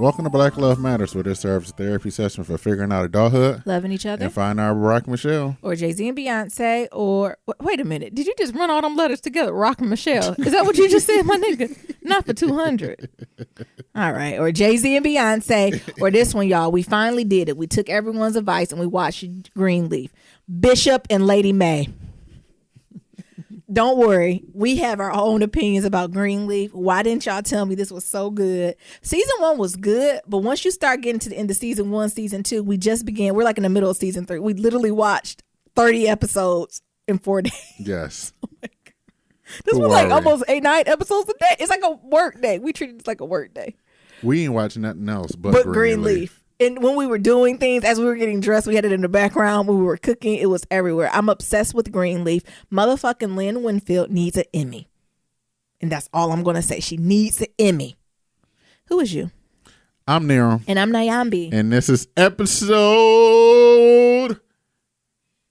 Welcome to Black Love Matters, where this serves as a therapy session for figuring out adulthood, loving each other, and finding our Barack and Michelle. or Jay-Z and Beyonce, or wait a minute, did you just run all them letters together? Rock and Michelle. Is that what you just said, my nigga? Not for 200. All right. Or Jay-Z and Beyonce, or this one, y'all. We finally did it. We took everyone's advice and we watched Greenleaf. Bishop and Lady May. Don't worry. We have our own opinions about Greenleaf. Why didn't y'all tell me this was so good? Season 1 was good, but once you start getting to the end of season 1, season 2, we just began. We're like in the middle of season 3. We literally watched 30 episodes in 4 days. Yes. Oh my God. This was like almost 8-9 episodes a day. It's like a work day. We treat it like a work day. We ain't watching nothing else but Greenleaf. And when we were doing things, as we were getting dressed, we had it in the background. When we were cooking, it was everywhere. I'm obsessed with Greenleaf. Motherfucking Lynn Winfield needs an Emmy. And that's all I'm going to say. She needs an Emmy. Who is you? I'm Nero. And I'm Nyambi. And this is episode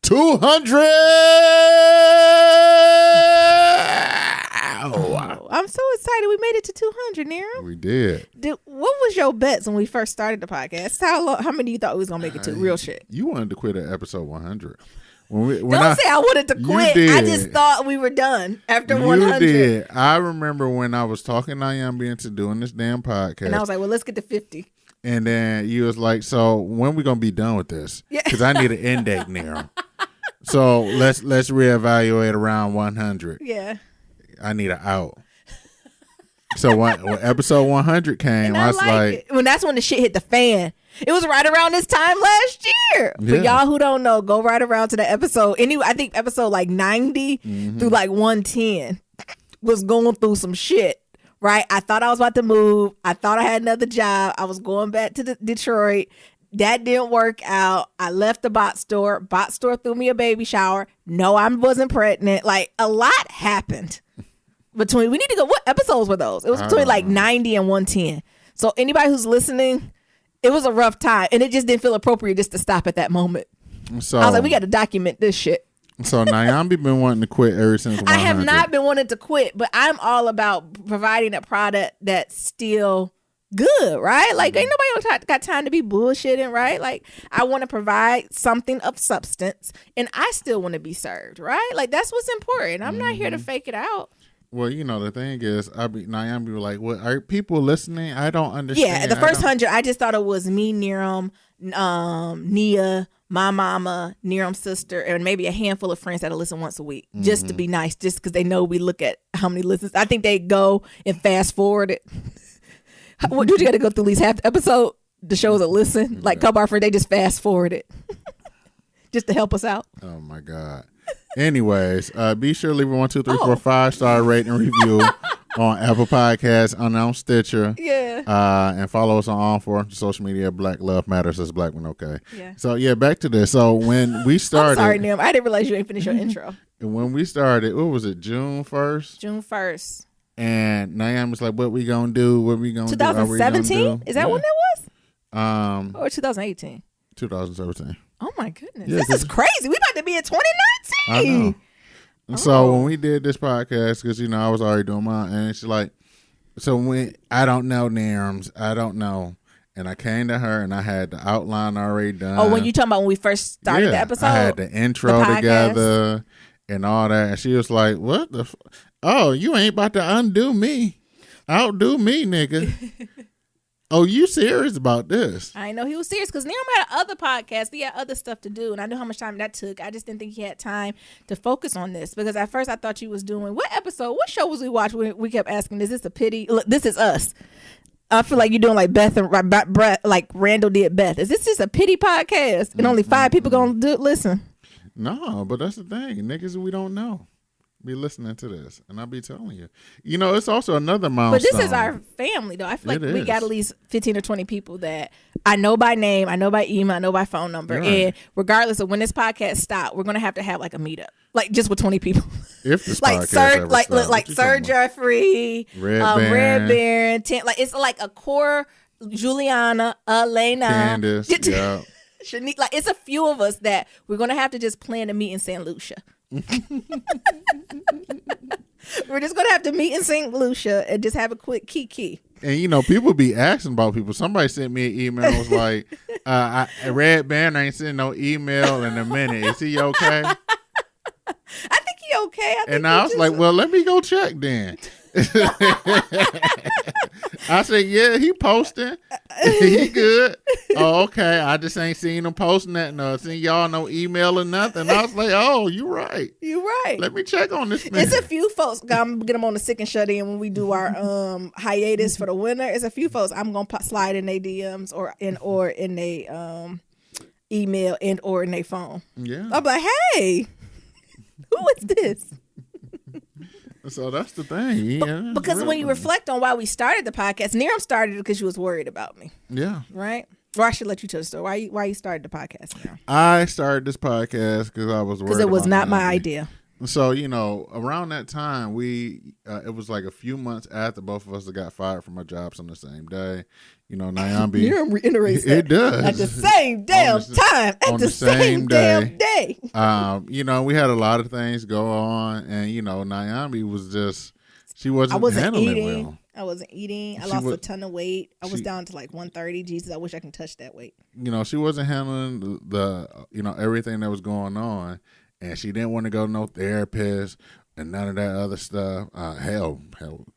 200. Oh, I'm so excited. We made it to 200, Nero. We did. What was your bets when we first started the podcast? How many you thought we was going to make it to? Real shit. You wanted to quit at episode 100. Don't say I wanted to quit. I just thought we were done after 100. You did. I remember when I was talking to Nyambi into doing this damn podcast. And I was like, well, let's get to 50. And then you was like, so when we going to be done with this? Because I need an end date, Nero. So let's reevaluate around 100. Yeah. I need an out. So when episode 100 came, I was like, when that's when the shit hit the fan. It was right around this time last year. Yeah. For y'all who don't know, go right around to the episode. I think episode like 90 through like 110 was going through some shit. Right? I thought I was about to move. I thought I had another job. I was going back to Detroit. That didn't work out. I left the bot store. Bot store threw me a baby shower. No, I wasn't pregnant. Like, a lot happened. We need to go, what episodes were those? It was between like 90 and 110. So anybody who's listening, it was a rough time. And it just didn't feel appropriate just to stop at that moment. So I was like, we got to document this shit. So Nyambi been wanting to quit ever since 100. I have not been wanting to quit, but I'm all about providing a product that's still good, right? Like, ain't nobody got time to be bullshitting, right? Like, I want to provide something of substance, and I still want to be served, right? Like, that's what's important. I'm not here to fake it out. Well, you know, the thing is, Nyambi was like, "What are people listening? I don't understand." Yeah, the first 100, I just thought it was me, Niram, Nia, my mama, Niram's sister, and maybe a handful of friends that'll listen once a week, just to be nice, just because they know we look at how many listens. I think they go and fast forward it. What do you got to go through at least half the episode? The shows that listen, like couple our friends, they just fast forward it, just to help us out. Oh my God. Anyways, be sure to leave a 1, 2, 3, 4, 5-star rating and review on Apple Podcasts, on Stitcher. Yeah. And follow us on all 4 social media. Black Love Matters. That's Black One Okay. Yeah. So yeah, back to this. So when we started, I'm sorry, Nim. I didn't realize you ain't finished your intro. And when we started, what was it? June 1st. June 1st. And Naomi was like, "What we gonna do? What we gonna 2017? do? Is that when that was? Or 2018? 2017. Oh my goodness, yeah, this is crazy. We about to be in 2019. I know. And so when we did this podcast, because I was already doing mine, and it's like, so when I don't know Nams, I don't know, and I came to her and I had the outline already done. Oh, when you talking about when we first started the episode, I had the intro together and all that, and she was like, "What the? Oh, you ain't about to undo me, outdo me, nigga." Oh, you serious about this? I know he was serious because Niram had other podcasts. He had other stuff to do, and I knew how much time that took. I just didn't think he had time to focus on this because at first I thought you was doing what show was we watching? We kept asking, "Is this a pity?" Look, This Is Us. I feel like you're doing like Beth and like Randall did Beth. Is this just a pity podcast and only 5 people gonna listen? No, but that's the thing, niggas. We don't know. Be listening to this, and I'll be telling you. It's also another milestone. But this is our family, though. I feel like we got at least 15 or 20 people that I know by name, I know by email, I know by phone number. Right. And regardless of when this podcast stops, we're gonna have like a meetup, like just with 20 people. If this like podcast like Sir Jeffrey, Red Baron, like it's like a core Juliana, Elena, Candace, yeah. Shanique, like it's a few of us that we're gonna have to just plan to meet in St. Lucia. We're just gonna have to meet in St. Lucia and just have a quick kiki. And people be asking about people. Somebody sent me an email, was like, Red Banner ain't sending no email in a minute. Is he okay? I think he okay. And I was like, well, let me go check then. I said, yeah, he posting. He good. Oh, okay. I just ain't seen him posting that. No, seen y'all no email or nothing. I was like, oh, you right. You right. Let me check on this man. It's a few folks. I'm gonna get them on the sick and shut in when we do our hiatus for the winter. It's a few folks I'm gonna slide in their DMs or in their email and or in their phone. Yeah. I'm like, hey, who is this? So that's the thing. Yeah, because when you reflect on why we started the podcast, Niram started it because she was worried about me. Yeah. Right? Or I should let you tell the story. Why you started the podcast, Niram? I started this podcast because I was worried. Because it was not my idea. So, around that time, it was like a few months after both of us got fired from our jobs on the same day. Nyambi. Niram reiterates it does. At the same damn time. At the same damn day. We had a lot of things go on, and, Nyambi was just, she wasn't handling it well. I wasn't eating. I lost a ton of weight. I was down to like 130. Jesus, I wish I can touch that weight. She wasn't handling the everything that was going on, and she didn't want to go to no therapist and none of that other stuff. Hell,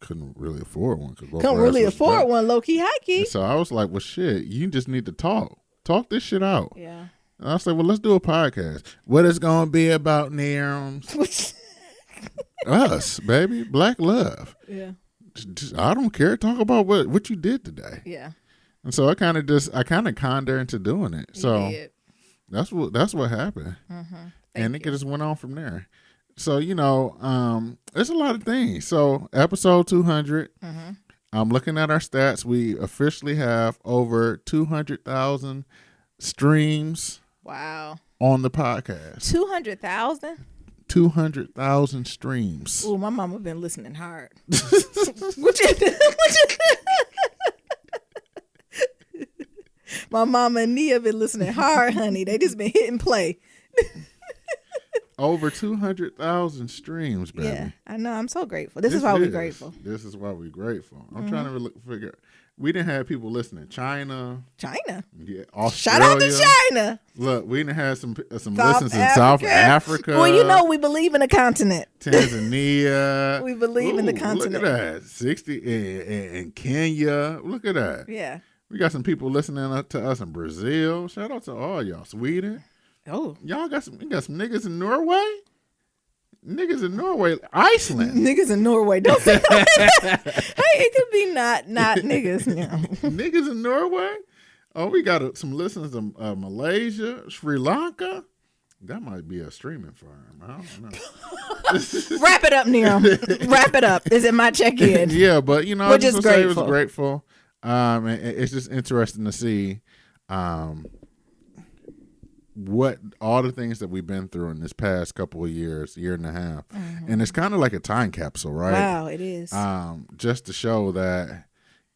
couldn't really afford one. Couldn't really afford one, low-key, high-key. So I was like, well, shit, you just need to talk this shit out. Yeah. And I was like, well, let's do a podcast. What it's going to be about, Nirams? Us, baby. Black love. Yeah. I don't care. Talk about what you did today. Yeah. And so I kind of conned her into doing it. So that's what happened. Mm-hmm. And it just went on from there. So, there's a lot of things. So episode 200, I'm looking at our stats. We officially have over 200,000 streams. Wow. On the podcast. 200,000? 200,000 streams. Ooh, my mama been listening hard. My mama and Nia been listening hard, honey. They just been hitting play. Over 200,000 streams, baby. Yeah, I know. I'm so grateful. This is why we're grateful. This is why we're grateful. I'm trying to figure. We didn't have people listening. China. Yeah. Australia. Shout out to China. Look, we didn't have some listens in South Africa. Well, we believe in the continent. Tanzania. We believe in the continent. Look at that. 60 in Kenya. Look at that. Yeah. We got some people listening to us in Brazil. Shout out to all y'all. Sweden. Oh. Y'all got some niggas in Norway? Niggas in Norway, Iceland. Niggas in Norway. Don't say that. Hey, it could be not niggas. Niggas in Norway? Oh, we got some listeners in Malaysia, Sri Lanka. That might be a streaming firm. I don't know. Wrap it up, Nero. Wrap it up. Is it my check-in? Yeah, but we're just grateful. It was grateful. And it's just interesting to see what all the things that we've been through in this past couple of years, year and a half. And it's kind of like a time capsule, right? Wow, it is. Just to show that,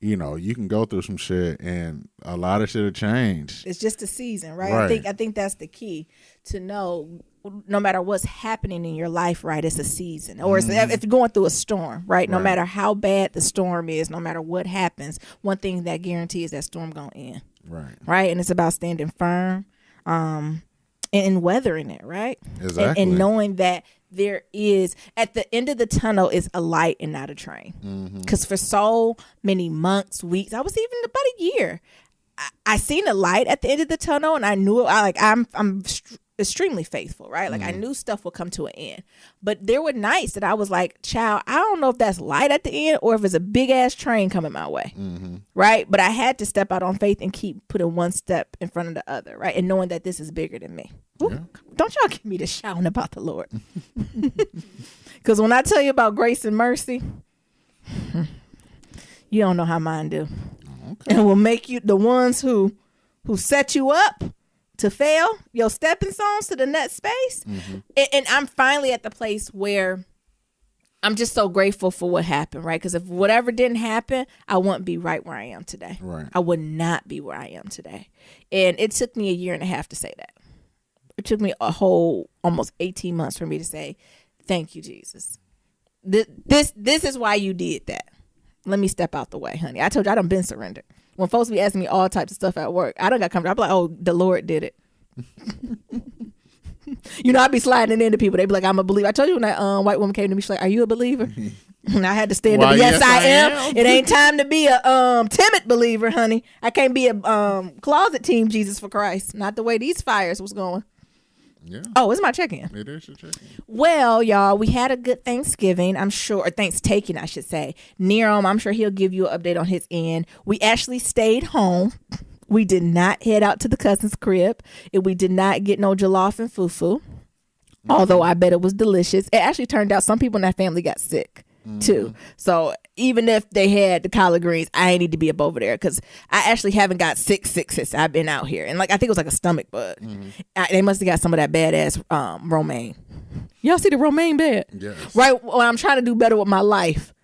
you can go through some shit and a lot of shit have changed. It's just a season, right? I think that's the key to know. No matter what's happening in your life, right, it's a season. Or if you're going through a storm, right? No matter how bad the storm is, no matter what happens, one thing that guarantees that storm going to end. Right? And it's about standing firm. And weathering it, right? Exactly. And knowing that there is, at the end of the tunnel is a light and not a train. Because for so many months, weeks, I was even about a year, I seen a light at the end of the tunnel, and I knew I'm extremely faithful, right? Like I knew stuff would come to an end. But there were nights that I was like, child, I don't know if that's light at the end or if it's a big ass train coming my way, right? But I had to step out on faith and keep putting one step in front of the other, right? And knowing that this is bigger than me. Ooh, don't y'all give me the shouting about the Lord. Because when I tell you about grace and mercy, you don't know how mine do. Okay. And will make you the ones who set you up to fail, your stepping stones to the next space. And I'm finally at the place where I'm just so grateful for what happened, right? Because if whatever didn't happen, I wouldn't be right where I am today. Right. I would not be where I am today. And it took me a year and a half to say that. It took me a whole almost 18 months for me to say, thank you, Jesus. This is why you did that. let me step out the way, honey. I told you I done been surrendered. When folks be asking me all types of stuff at work, I done got comfortable. I'm like, oh, the Lord did it. You know, I be sliding into people. They be like, I'm a believer. I told you when that white woman came to me, she's like, are you a believer? And I had to stand up. Yes, I am. It ain't time to be a timid believer, honey. I can't be a closet team Jesus for Christ. Not the way these fires was going. Yeah. Oh, it's my check-in. It is your check-in. Well, y'all, we had a good Thanksgiving, I'm sure, or Thanks-taking, I should say. Nerum, I'm sure he'll give you an update on his end. We actually stayed home. We did not head out to the cousin's crib. We did not get no jollof and fufu, although I bet it was delicious. It actually turned out some people in that family got sick, too. So even if they had the collard greens, I ain't need to be up over there because I actually haven't got sick since I've been out here. And like I think it was like a stomach bug. They must have got some of that badass romaine. Y'all see the romaine bed? Yes. Right when I'm trying to do better with my life.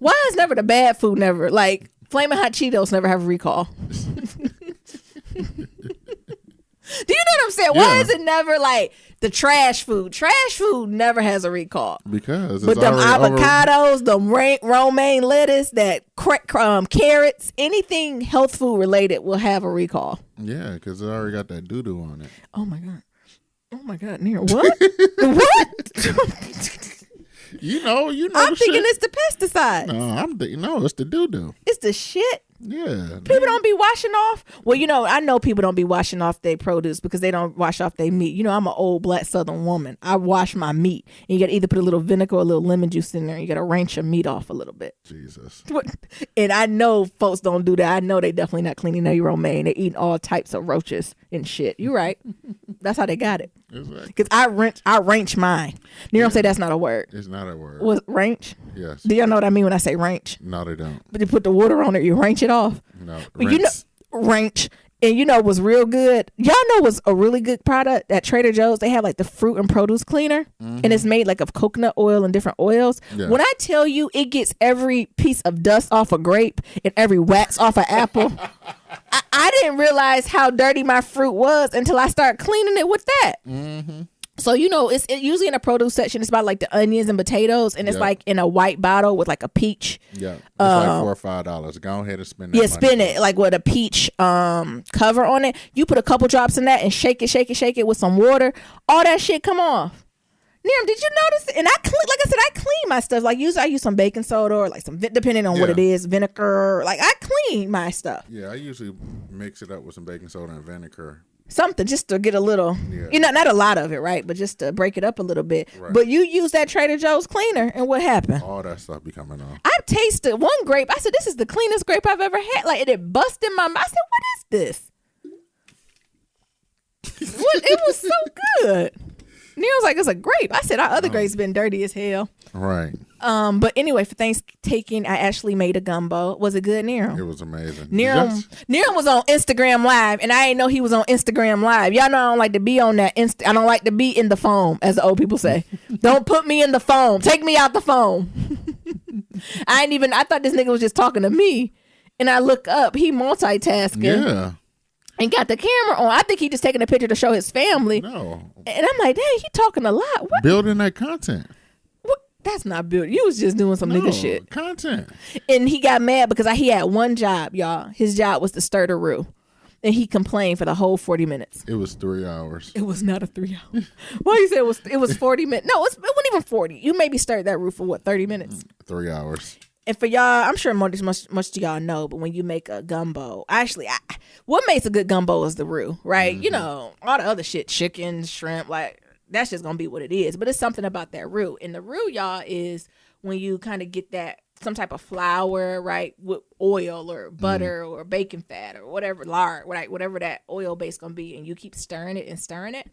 Why is never the bad food never? Like Flamin' Hot Cheetos never have a recall. Do you know what I'm saying? Yeah. Why is it never like the trash food? Trash food never has a recall. Because it's but them avocados, them romaine lettuce, that carrots, anything health food related will have a recall. Yeah, because it already got that doo-doo on it. Oh my God, Near what? What? You know. I'm thinking shit. It's the pesticides. No, it's the doo-doo. It's the shit. Yeah. People don't be washing off. Well, I know people don't be washing off their produce because they don't wash off their meat. I'm an old black Southern woman. I wash my meat. And you got to either put a little vinegar or a little lemon juice in there. You got to rinse your meat off a little bit. Jesus. And I know folks don't do that. I know they definitely not cleaning their romaine. They're eating all types of roaches and shit. You right. That's how they got it. Because I wrench mine. You know what I'm saying? That's not a word. It's not a word. What, wrench? Yes. Do y'all know what I mean when I say wrench? No, they don't. But you put the water on it, you wrench it off. No, rinse. Wrench. And what's real good? Y'all know what's a really good product at Trader Joe's? They have like the fruit and produce cleaner. And it's made like of coconut oil and different oils. Yeah. When I tell you it gets every piece of dust off a grape and every wax off an apple, I didn't realize how dirty my fruit was until I started cleaning it with that. So, it's usually in a produce section. It's about like the onions and potatoes. And it's like in a white bottle with like a peach. Yeah. It's like $4 or $5. Go ahead and spend that money. Spend it like with a peach cover on it. You put a couple drops in that and shake it with some water. All that shit come off. Niram, did you notice it? And I clean my stuff. Like usually I use some baking soda or like some, depending on what it is, vinegar. Like I clean my stuff. Yeah, I usually mix it up with some baking soda and vinegar. Something just to get a little, not a lot of it, right? But just to break it up a little bit. Right. But you use that Trader Joe's cleaner, and what happened? All that stuff be coming off. I tasted one grape. I said, "This is the cleanest grape I've ever had." Like it busted my mouth. I said, "What is this?" It was so good. Neil was like, "It's a grape." I said, "Our other grapes been dirty as hell." Right. But anyway, for Thanksgiving, I actually made a gumbo. Was it good, Neil? It was amazing. Neil was on Instagram Live, and I didn't know he was on Instagram Live. Y'all know I don't like to be on that. I don't like to be in the foam, as the old people say. Don't put me in the foam. Take me out the foam. I thought this nigga was just talking to me, and I look up. He multitasking. Yeah. And got the camera on. I think he just taking a picture to show his family. No. And I'm like, dang, he talking a lot. What? Building that content. That's not building. You was just doing some nigga shit. Content. And he got mad because he had one job, y'all. His job was to stir the roux. And he complained for the whole 40 minutes. It was 3 hours. It was not a 3 hour. Why you say it was 40 minutes? No, it wasn't even 40. You maybe stirred that roux for what, 30 minutes? 3 hours. And for y'all, I'm sure much of y'all know, but when you make a gumbo, actually, what makes a good gumbo is the roux, right? All the other shit, chicken, shrimp, like, that's just going to be what it is. But it's something about that roux. And the roux, y'all, is when you kind of get that, some type of flour, right, with oil or butter or bacon fat or whatever, lard, right, whatever that oil base going to be. And you keep stirring it.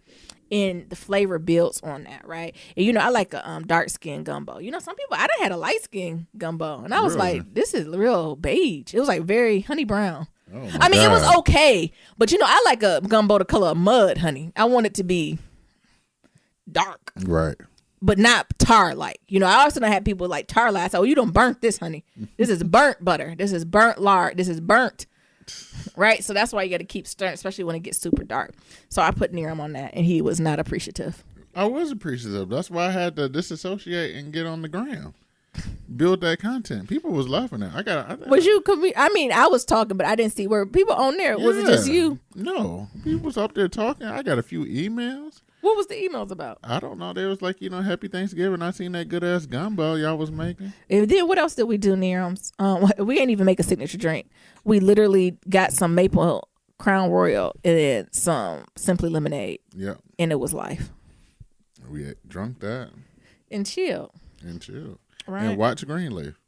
And the flavor builds on that, right? And, I like a dark-skinned gumbo. Some people, I done had a light-skinned gumbo. And I was like, this is real beige. It was like very honey brown. Oh it was okay. But, I like a gumbo the color of mud, honey. I want it to be dark. Right. But not tar-like. I also don't have people like tar-like. I say, you don't burnt this, honey. This is burnt butter. This is burnt lard. This is burnt. Right? So that's why you got to keep stirring, especially when it gets super dark. So I put Nerum on that, and he was not appreciative. I was appreciative. That's why I had to disassociate and get on the ground. build that content. People was laughing at. Was you? I mean, I was talking, but I didn't see where people on there. Was it just you? No, people was up there talking. I got a few emails. What was the emails about? I don't know. They was like, Happy Thanksgiving. I seen that good ass gumbo y'all was making. And then what else did we do, Nerums? We ain't even make a signature drink. We literally got some maple Crown Royal and then some Simply Lemonade. Yeah. And it was life. We had drunk that. And chill. Right. And watch Greenleaf.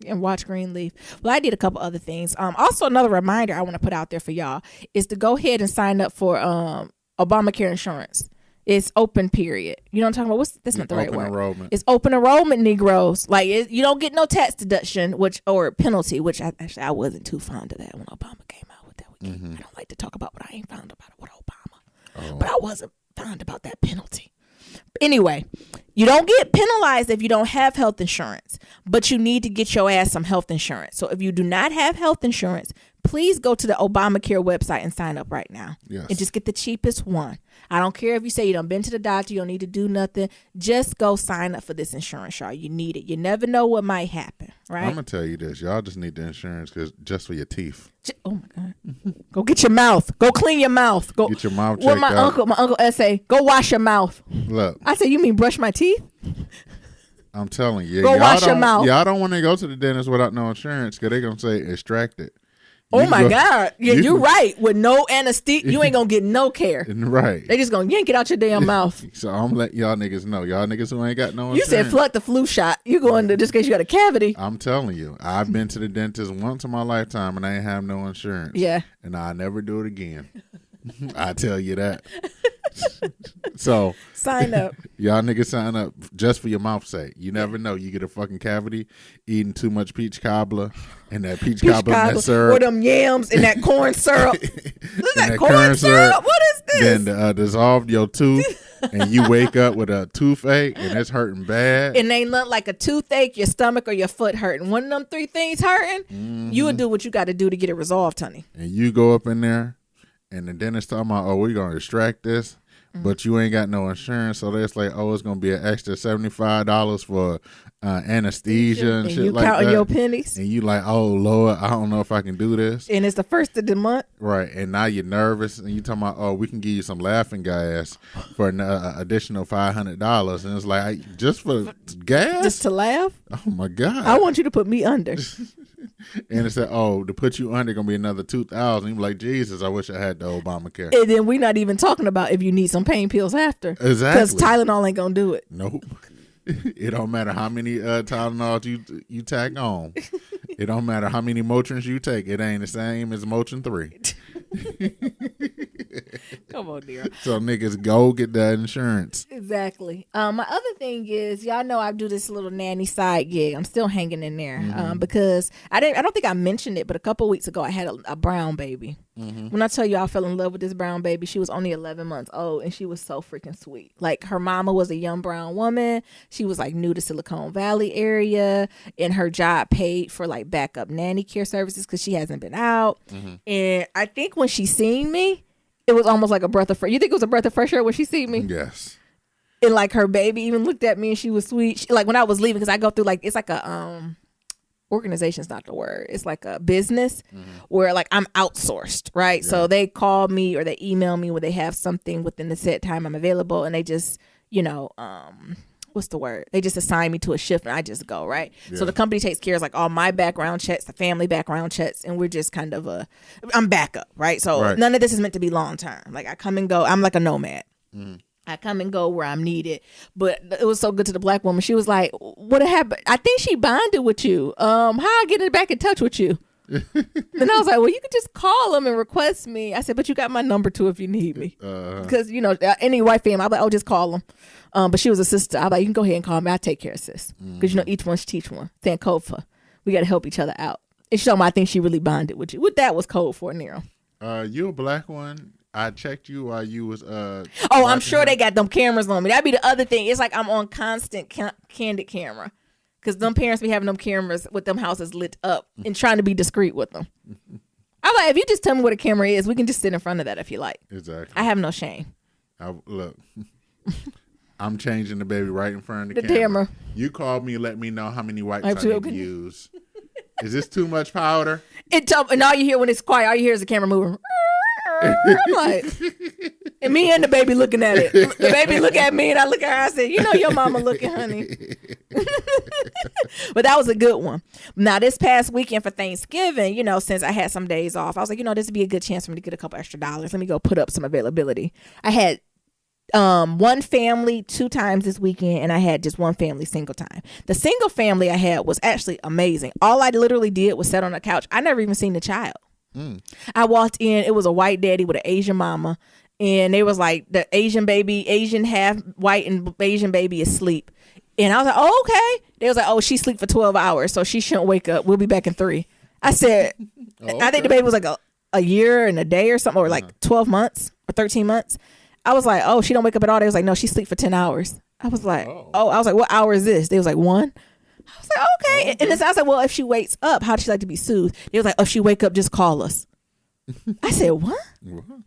Well, I did a couple other things. Also, another reminder I want to put out there for y'all is to go ahead and sign up for Obamacare insurance. It's open period. You know what I'm talking about? That's not the right word. Enrollment. It's open enrollment, Negroes. Like you don't get no tax deduction, or penalty. Which I wasn't too fond of that when Obama came out with that. I don't like to talk about what I ain't fond about it with Obama, but I wasn't fond about that penalty. Anyway, you don't get penalized if you don't have health insurance, but you need to get your ass some health insurance. So if you do not have health insurance, please go to the Obamacare website and sign up right now. Yes. And just get the cheapest one. I don't care if you say you done been to the doctor, you don't need to do nothing. Just go sign up for this insurance, y'all. You need it. You never know what might happen, right? I'm going to tell you this. Y'all just need the insurance just for your teeth. Oh, my God. Go get your mouth. Go clean your mouth. Go get your mouth checked out. My Uncle S.A., go wash your mouth. Look. I said, you mean brush my teeth? I'm telling you. Go wash your mouth. Y'all don't want to go to the dentist without no insurance because they're going to say extract it. Oh my God. Yeah, you're right. With no anesthesia, you ain't going to get no care. Right. They just going to yank it out your damn mouth. So I'm letting y'all niggas know. Y'all niggas who ain't got no insurance. You said fuck the flu shot. You going to just in case you got a cavity. I'm telling you. I've been to the dentist once in my lifetime and I ain't have no insurance. Yeah. And I'll never do it again. I tell you that. So sign up. Y'all niggas sign up just for your mouth's sake. You never know. You get a fucking cavity eating too much peach cobbler and that peach cobbler and that syrup. Or them yams and that corn syrup. Is that corn syrup? What is this? Then dissolved your tooth and you wake up with a toothache and it's hurting bad. And ain't nothing like a toothache, your stomach, or your foot hurting. One of them three things hurting, you would do what you got to do to get it resolved, honey. And you go up in there and the dentist talking about, we're going to extract this. But you ain't got no insurance, so it's like, it's gonna be an extra $75 for anesthesia and shit like that. You counting your pennies, and you like, oh Lord, I don't know if I can do this. And it's the first of the month, right? And now you're nervous, and you talking about, we can give you some laughing gas for an additional $500, and it's like, just for gas, just to laugh. Oh my God! I want you to put me under. And it said, to put you under gonna be another $2,000. You be like, Jesus, I wish I had the Obamacare. And then we're not even talking about if you need some pain pills after. Exactly. Because Tylenol ain't gonna do it. Nope. It don't matter how many Tylenols you tack on. It don't matter how many Motrins you take. It ain't the same as Motrin 3. Come on, dear. So niggas go get that insurance. Exactly. My other thing is, y'all know I do this little nanny side gig. I'm still hanging in there because I don't think I mentioned it, but a couple weeks ago I had a brown baby. When I tell you I fell in love with this brown baby, she was only 11 months old and she was so freaking sweet. Like her mama was a young brown woman. She was like new to Silicon Valley area and her job paid for like backup nanny care services because she hasn't been out. And I think when she seen me, it was almost like a breath of fresh. You think it was a breath of fresh air when she seen me? Yes. And like her baby even looked at me and she was sweet. Like when I was leaving, because I go through like, it's like a organization's not the word. It's like a business where like I'm outsourced, right? Yeah. So they call me or they email me when they have something within the set time I'm available, and they just, what's the word? They just assign me to a shift and I just go, right? Yeah. So the company takes care of like all my background checks, the family background checks, and we're just kind of I'm backup, right? So none of this is meant to be long term. Like I come and go. I'm like a nomad. I come and go where I'm needed. But it was so good to the black woman. She was like, what happened? I think she bonded with you. How I get back in touch with you? And I was like, well, you could just call them and request me. I said, but you got my number too if you need me. Because, any white family, I'm like, just call them. But she was a sister. I'm like, you can go ahead and call me. I'll take care of sis. Because, each one should teach one. Sankofa. We got to help each other out. And she told me, I think she really bonded with you. What that was code for, Nero. You a black one. I checked you while you was I'm sure they got them cameras on me. That'd be the other thing. It's like I'm on constant candid camera because them parents be having them cameras with them houses lit up and trying to be discreet with them. I'm like, if you just tell me what a camera is, we can just sit in front of that if you like. Exactly. I have no shame. Look, I'm changing the baby right in front of the camera. You called me and let me know how many wipes I need to use. Is this too much powder? And all you hear when it's quiet, all you hear is the camera moving. Like, and me and the baby looking at it. The baby look at me and I look at her. I said, you know your mama looking, honey. But that was a good one. Now, this past weekend for Thanksgiving, you know, since I had some days off, I was like, you know, this would be a good chance for me to get a couple extra dollars. Let me go put up some availability. I had one family 2 times this weekend, and I had just one family single time. The single family I had was actually amazing. All I literally did was sit on the couch. I never even seen the child. I walked in, it was a white daddy with an Asian mama, and they was like, the Asian half white and Asian baby is asleep. And I was like, oh, okay. They was like, oh, she sleep for 12 hours, so she shouldn't wake up. We'll be back in 3. I said, okay. I think the baby was like a year and a day or something, or like 12 months or 13 months. I was like, oh, she don't wake up at all. They was like, no, she sleep for 10 hours. I was like, I was like, what hour is this? They was like, 1. I was like, okay. And then I was like, well, if she wakes up, how does she like to be soothed? They was like, oh, if she wake up, just call us. I said, what?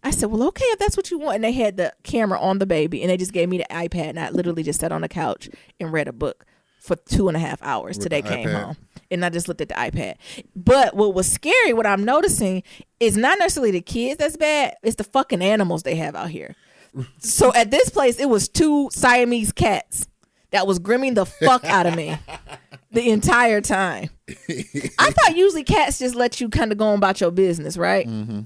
I said, well, okay, if that's what you want. And they had the camera on the baby, and they just gave me the iPad, and I literally just sat on the couch and read a book for 2.5 hours till they came home. And I just looked at the iPad. But what was scary, what I'm noticing, is not necessarily the kids that's bad. It's the fucking animals they have out here. So at this place, it was 2 Siamese cats that was grooming the fuck out of me the entire time. I thought usually cats just let you kind of go on about your business, right? Mm-hmm.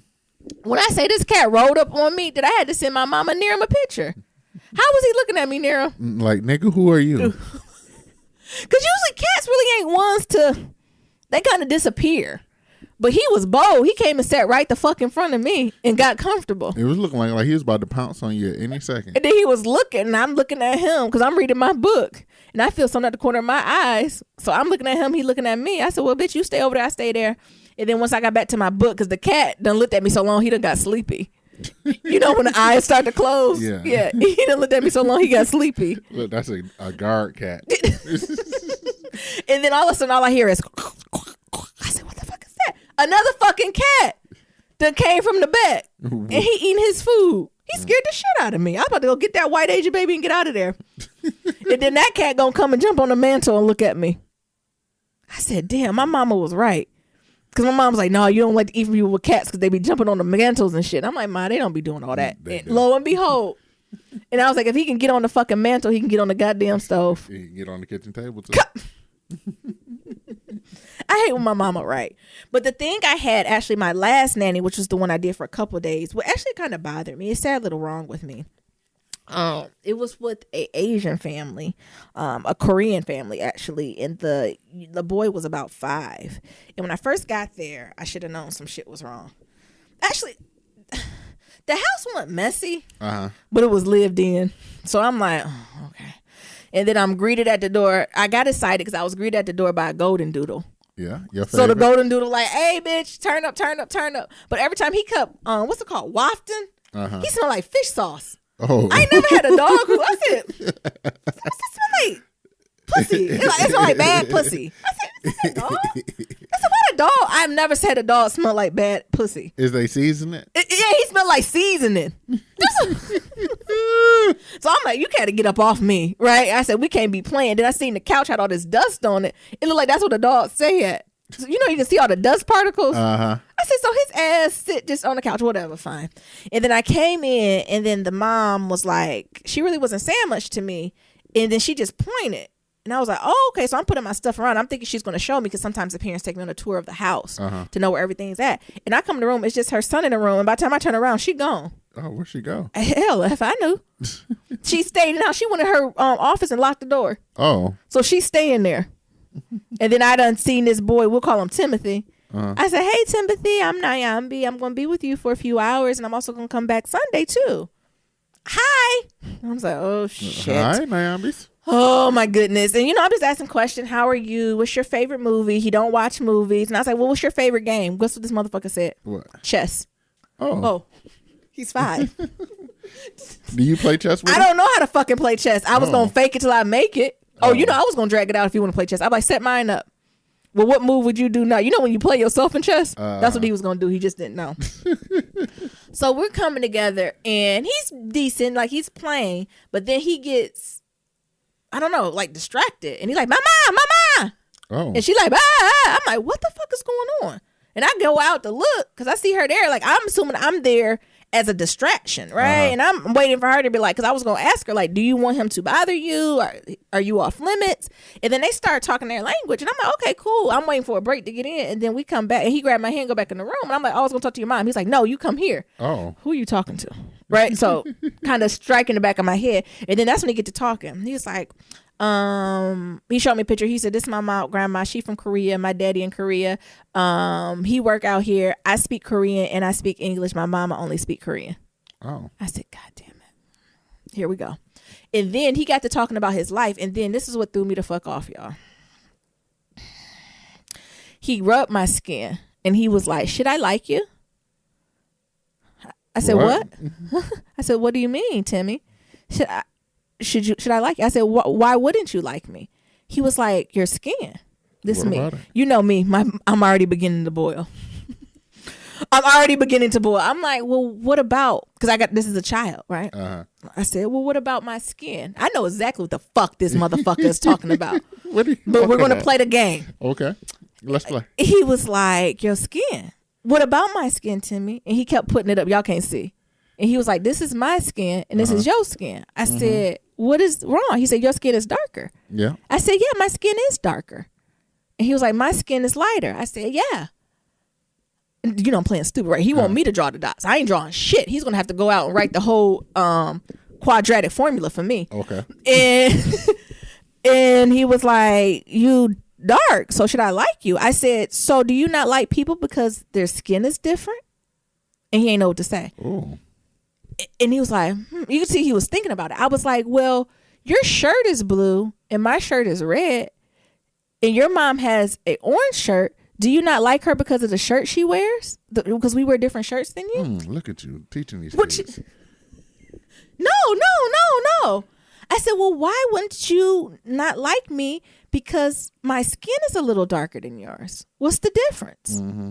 When I say this cat rolled up on me, that I had to send my mama Niram a picture. How was he looking at me, Niram? Like, nigga, who are you? Because usually cats really ain't ones to, they kind of disappear. But he was bold. He came and sat right the fuck in front of me and got comfortable. It was looking like he was about to pounce on you at any second. And then he was looking, and I'm looking at him because I'm reading my book. And I feel something at the corner of my eyes. So I'm looking at him. He looking at me. I said, well, bitch, you stay over there. I stay there. And then once I got back to my book, because the cat done looked at me so long, he done got sleepy. You know when the eyes start to close? Yeah. He done looked at me so long, he got sleepy. Look, that's a guard cat. And then all of a sudden, all I hear is, I said, what the fuck is that? Another fucking cat that came from the back. And he eating his food. He scared the shit out of me. I'm about to go get that white Asian baby and get out of there. And then that cat gonna come and jump on the mantle and look at me. I said, damn, my mama was right. Because my mom was like, no, you don't like to eat from people with cats because they be jumping on the mantles and shit. I'm like, ma, they don't be doing all that. And lo and behold. And I was like, if he can get on the fucking mantle, he can get on the goddamn stove. He can get on the kitchen table too. I hate when my mama right. But the thing I had, actually, my last nanny, which was the one I did for a couple of days, what actually kind of bothered me. It said a little wrong with me. It was with a Asian family, a Korean family actually, and the boy was about 5. And when I first got there, I should have known some shit was wrong. Actually, the house wasn't messy, but it was lived in. So I'm like, oh, okay. And then I'm greeted at the door. I got excited because I was greeted at the door by a golden doodle. Yeah, your favorite. So the golden doodle like, hey, bitch, turn up, turn up, turn up. But every time he kept, what's it called, wafting, he smelled like fish sauce. Oh, I ain't never had a dog who, I said, what's it smell like? Pussy. It smell like bad pussy. I said, is that a dog? I said, what a dog? I've never said a dog smell like bad pussy. Is they season it? Yeah, he smelled like seasoning. So I'm like, you gotta get up off me, right? I said, we can't be playing. Then I seen the couch had all this dust on it. It looked like that's what the dog said. So, you know, you can see all the dust particles. I said, so his ass sit just on the couch, whatever, fine. And then I came in, and then the mom was like, she really wasn't saying much to me. And then she just pointed. And I was like, oh, okay. So I'm putting my stuff around. I'm thinking she's going to show me, because sometimes the parents take me on a tour of the house to know where everything's at. And I come in the room, it's just her son in the room. And by the time I turn around, she gone. Oh, where'd she go? Hell, if I knew. She stayed in. She went in her office and locked the door. Oh. So she's staying there. And then I done seen this boy, we'll call him Timothy. I said, hey, Timothy, I'm Nyambi. I'm going to be with you for a few hours, and I'm also going to come back Sunday, too. Hi. I was like, oh, shit. Hi, Nyambis. Oh, my goodness. And, I'm just asking questions. How are you? What's your favorite movie? He don't watch movies. And I was like, well, what's your favorite game? Guess what this motherfucker said? What? Chess. Oh. He's 5. Do you play chess with him? I don't know how to fucking play chess. I was going to fake it till I make it. I was going to drag it out if you want to play chess. I'm like, set mine up. Well, what move would you do now? You know when you play yourself in chess? That's what he was going to do. He just didn't know. So we're coming together, and he's decent. Like, he's playing. But then he gets I don't know, like distracted. And he's like, mama. Oh. And she like, I'm like, what the fuck is going on? And I go out to look because I see her there. Like, I'm assuming I'm there as a distraction, right? And I'm waiting for her to be like, because I was going to ask her, like, do you want him to bother you? Are you off limits? And then they start talking their language. And I'm like, okay, cool. I'm waiting for a break to get in. And then we come back. And he grabbed my hand, go back in the room. And I'm like, I was going to talk to your mom. He's like, no, you come here. Oh. Who are you talking to? Right? So kind of striking the back of my head. And then that's when he get to talking. He was like, he showed me a picture. He said, this is my mom, grandma. She from Korea. My daddy in Korea. He work out here. I speak Korean and I speak English. My mama only speak Korean. Oh. I said, God damn it. Here we go. And then he got to talking about his life. And then this is what threw me the fuck off, y'all. He rubbed my skin and he was like, should I like you? I said, what? I said, what do you mean, Timmy? Should I like you? I said, why wouldn't you like me? He was like, your skin. This is me. You know me. I'm already beginning to boil. I'm like, well, what about, because this is a child, right? I said, well, what about my skin? I know exactly what the fuck this motherfucker is talking about. But we're going to play the game. Okay. Let's play. He was like, your skin. What about my skin, Timmy? And he kept putting it up. Y'all can't see. And he was like, this is my skin and this is your skin. I said, what is wrong? He said, your skin is darker. Yeah. I said, yeah, my skin is darker. And he was like, my skin is lighter. I said, yeah. You know, I'm playing stupid, right? He want me to draw the dots. I ain't drawing shit. He's going to have to go out and write the whole quadratic formula for me. Okay. And he was like, you dark, so should I like you? I said, so do you not like people because their skin is different? And he ain't know what to say. Ooh. And he was like, you can see he was thinking about it. I was like, well, your shirt is blue and my shirt is red and your mom has an orange shirt. Do you not like her because of the shirt she wears? Because we wear different shirts than you? Look at you teaching these kids. No. I said, well, why wouldn't you not like me? Because my skin is a little darker than yours. What's the difference? Mm-hmm.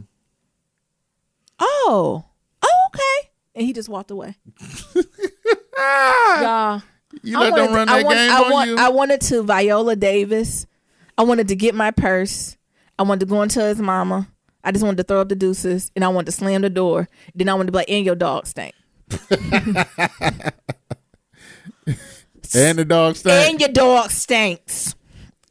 Oh, okay. And he just walked away. Y'all. You let them run that game on you? I wanted to Viola Davis. I wanted to get my purse. I wanted to go into his mama. I just wanted to throw up the deuces. And I wanted to slam the door. Then I wanted to be like, and your dog stank. And the dog stank. And your dog stinks.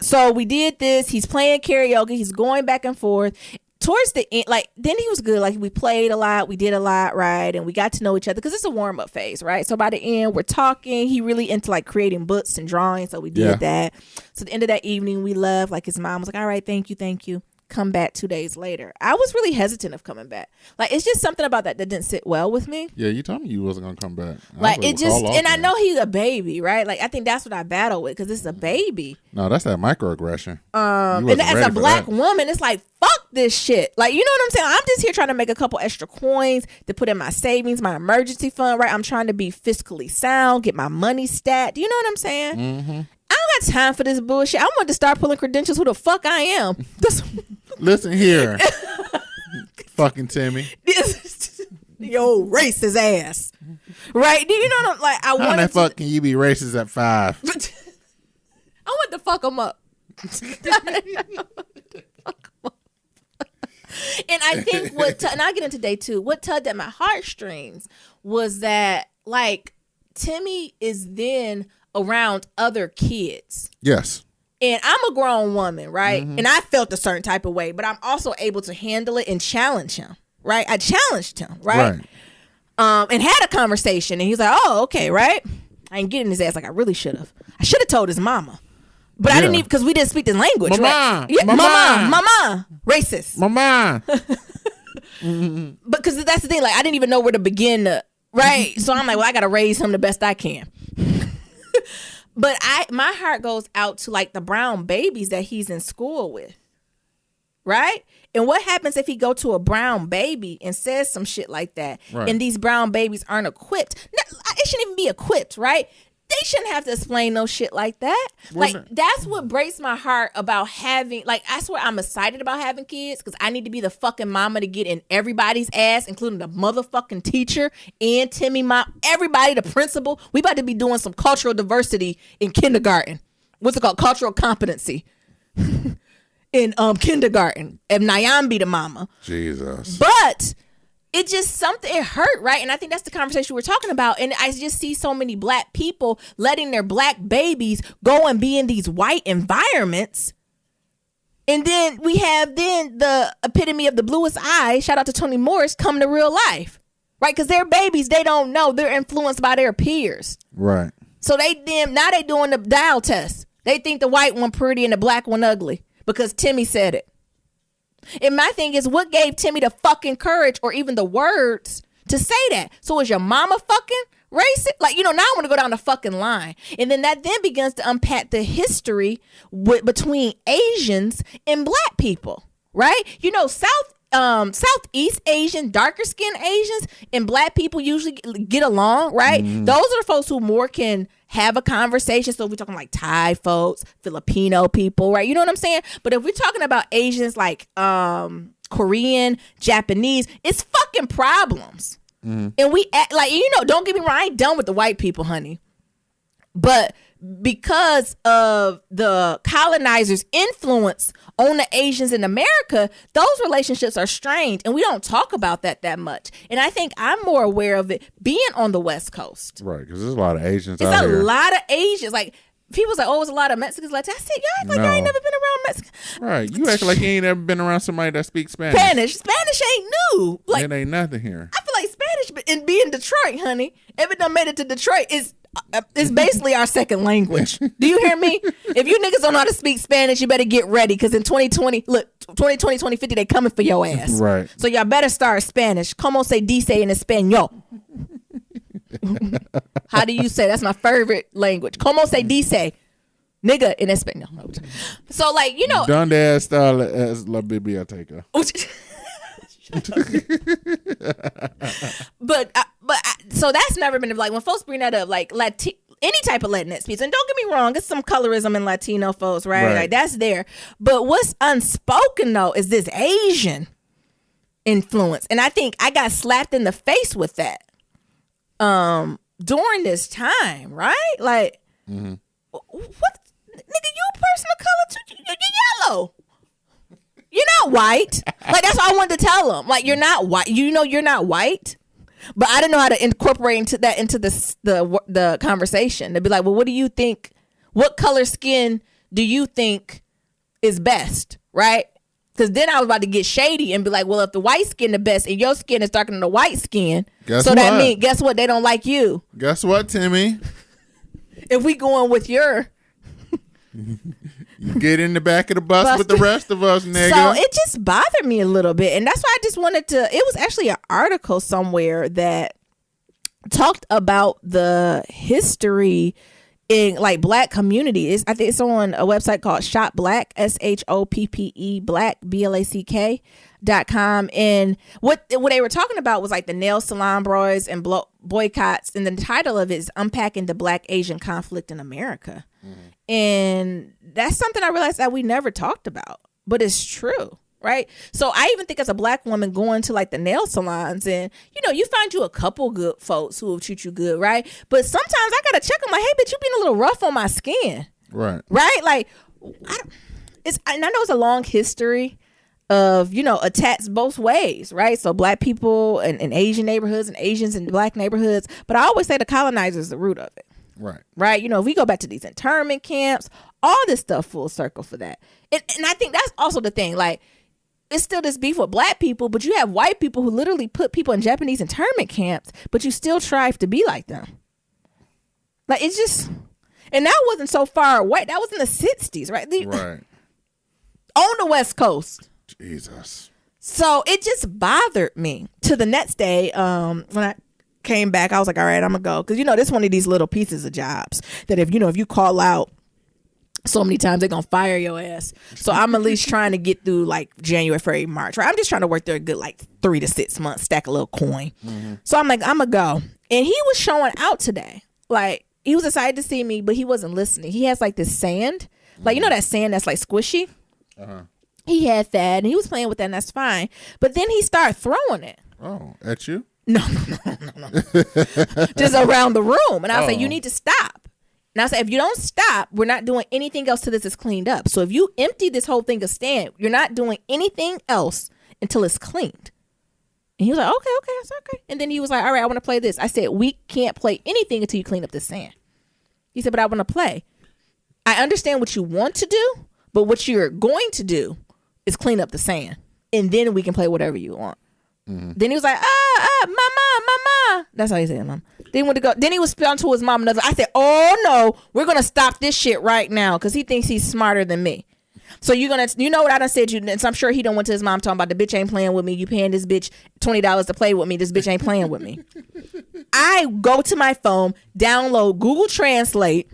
So we did this. He's playing karaoke. He's going back and forth. Towards the end, like, then he was good. Like, we played a lot. We did a lot, right? And we got to know each other because it's a warm-up phase, right? So by the end, we're talking. He really into, like, creating books and drawing. So we did that. So at the end of that evening, we left. Like, his mom was like, all right, thank you. Come back 2 days later. I was really hesitant of coming back. Like, it's just something about that didn't sit well with me. Yeah, you told me you wasn't going to come back. Like, it just, and I know he's a baby, right? Like, I think that's what I battle with because it's a baby. No, that's that microaggression. And as a black woman, it's like, fuck this shit. Like, you know what I'm saying? I'm just here trying to make a couple extra coins to put in my savings, my emergency fund, right? I'm trying to be fiscally sound, get my money stacked. You know what I'm saying? Mm-hmm. I don't got time for this bullshit. I want to start pulling credentials who the fuck I am. Listen here. Fucking Timmy. Yo, racist ass. Right? Do you know what I'm like? How the fuck can you be racist at 5? I want to fuck him up. And I think and I'll get into day 2, what tugged at my heartstrings was that, like, Timmy is then around other kids. Yes. And I'm a grown woman, right? Mm-hmm. And I felt a certain type of way, but I'm also able to handle it and challenge him, right? I challenged him, right? And had a conversation, and he's like, oh, okay, right? I ain't getting his ass like I really should have. I should have told his mama. But I didn't even, because we didn't speak the language, mama, right? Yeah, mama, racist. Mama. Because that's the thing, like, I didn't even know where to begin to, right? So I'm like, well, I got to raise him the best I can. But my heart goes out to, like, the brown babies that he's in school with, right? And what happens if he go to a brown baby and says some shit like that, right? And these brown babies aren't equipped? It shouldn't even be equipped, right? They shouldn't have to explain no shit like that. Like, that's what breaks my heart about having, like, that's why I'm excited about having kids, because I need to be the fucking mama to get in everybody's ass, including the motherfucking teacher and Timmy mom, everybody, the principal. We about to be doing some cultural diversity in kindergarten. what's it called? Cultural competency in kindergarten. And Nayam be the mama. Jesus. But it just something, it hurt, right? And I think that's the conversation we're talking about. And I just see so many black people letting their black babies go and be in these white environments. And then we have the epitome of the bluest eye, shout out to Toni Morris, come to real life, right? Because they're babies, they don't know. They're influenced by their peers. Right. So now they doing the dial test. They think the white one pretty and the black one ugly because Timmy said it. And my thing is, what gave Timmy the fucking courage or even the words to say that? So is your mama fucking racist? Like, now I want to go down the fucking line. And then that then begins to unpack the history between Asians and black people, right? Southeast Asian, darker skinned Asians and black people usually get along, right? Mm-hmm. Those are the folks who more can have a conversation. So if we're talking like Thai folks, Filipino people, right? You know what I'm saying? But if we're talking about Asians like Korean, Japanese, it's fucking problems. Mm-hmm. And we act like, don't get me wrong, I ain't done with the white people, honey. But because of the colonizers' influence on the Asians in America, those relationships are strained, and we don't talk about that much. And I think I'm more aware of it being on the West Coast. Right, because there's a lot of Asians out here. It's a lot of Asians. Like, people's like, it's a lot of Mexicans. Like, I said, y'all act like y'all ain't never been around Mexicans. Right, you act like you ain't ever been around somebody that speaks Spanish. Spanish ain't new. Like, it ain't nothing here. I feel like Spanish, and being Detroit, honey, if it done made it to Detroit, it's basically our second language. Do you hear me? If you niggas don't know how to speak Spanish, you better get ready, because in 2020, 2050, they coming for your ass. Right. So y'all better start Spanish. Como se dice en español? How do you say? That's my favorite language. Como se dice? Nigga in español. So, like, Donde está la biblioteca? So that's never been, like, when folks bring that up, like any type of Latinx piece, and don't get me wrong, it's some colorism in Latino folks, right? Like, that's there. But what's unspoken though is this Asian influence, and I think I got slapped in the face with that during this time, right? Like, what, nigga, you a person of color too? You're yellow. You're not white. Like, that's what I wanted to tell them. Like, you're not white. You're not white. But I didn't know how to incorporate into the conversation. They'd be like, well, what do you think? What color skin do you think is best? Right? Because then I was about to get shady and be like, well, if the white skin the best and your skin is darker than the white skin, that means, guess what? They don't like you. Guess what, Timmy? If we going with your... You get in the back of the bus with the rest of us, nigga. So it just bothered me a little bit. And that's why I just wanted to... It was actually an article somewhere that talked about the history in, like, black communities. I think it's on a website called Shop Black, SHOPPE, Black, BLACK.com. And what they were talking about was, like, the nail salon boys and boycotts. And the title of it is Unpacking the Black Asian Conflict in America. Mm-hmm. And that's something I realized that we never talked about, but it's true, right? So I even think as a black woman going to, like, the nail salons, and you find you a couple good folks who will treat you good, right? But sometimes I gotta check them, like, hey, bitch, you being a little rough on my skin, right? Like, I know it's a long history of attacks both ways, right? So black people in Asian neighborhoods and Asians in black neighborhoods, but I always say the colonizer is the root of it. Right. If we go back to these internment camps, all this stuff full circle for that. And I think that's also the thing. Like, it's still this beef with black people, but you have white people who literally put people in Japanese internment camps, but you still strive to be like them. Like, it's just, and that wasn't so far away. That was in the 60s, right? Right. On the West Coast. Jesus. So it just bothered me to the next day when I came back. I was like, all right, I'm gonna go, because this one of these little pieces of jobs that if you call out so many times, they're gonna fire your ass. So I'm at least trying to get through, like, January, February, March, right? I'm just trying to work there a good, like, 3 to 6 months, stack a little coin. Mm-hmm. So I'm like, I'm gonna go. And he was showing out today. Like, he was excited to see me, but he wasn't listening. He has, like, this sand, like, that sand that's, like, squishy. Uh-huh. He had that, and he was playing with that, and that's fine. But then he started throwing it. Oh, at you? No. Just around the room. And I was like, you need to stop. And I said, if you don't stop, we're not doing anything else till this is cleaned up. So if you empty this whole thing of stand, you're not doing anything else until it's cleaned. And he was like, okay, that's okay. And then he was like, all right, I want to play this. I said, we can't play anything until you clean up the sand. He said, but I want to play. I understand what you want to do, but what you're going to do is clean up the sand. And then we can play whatever you want. Mm-hmm. Then he was like, mama. That's how he said, mom. Then he went to go. Then he was spelling to his mom another. I said, oh no, we're gonna stop this shit right now because he thinks he's smarter than me. So you know what I done said you. And so I'm sure he done went to his mom talking about the bitch ain't playing with me. You paying this bitch $20 to play with me. This bitch ain't playing with me. I go to my phone, download Google Translate,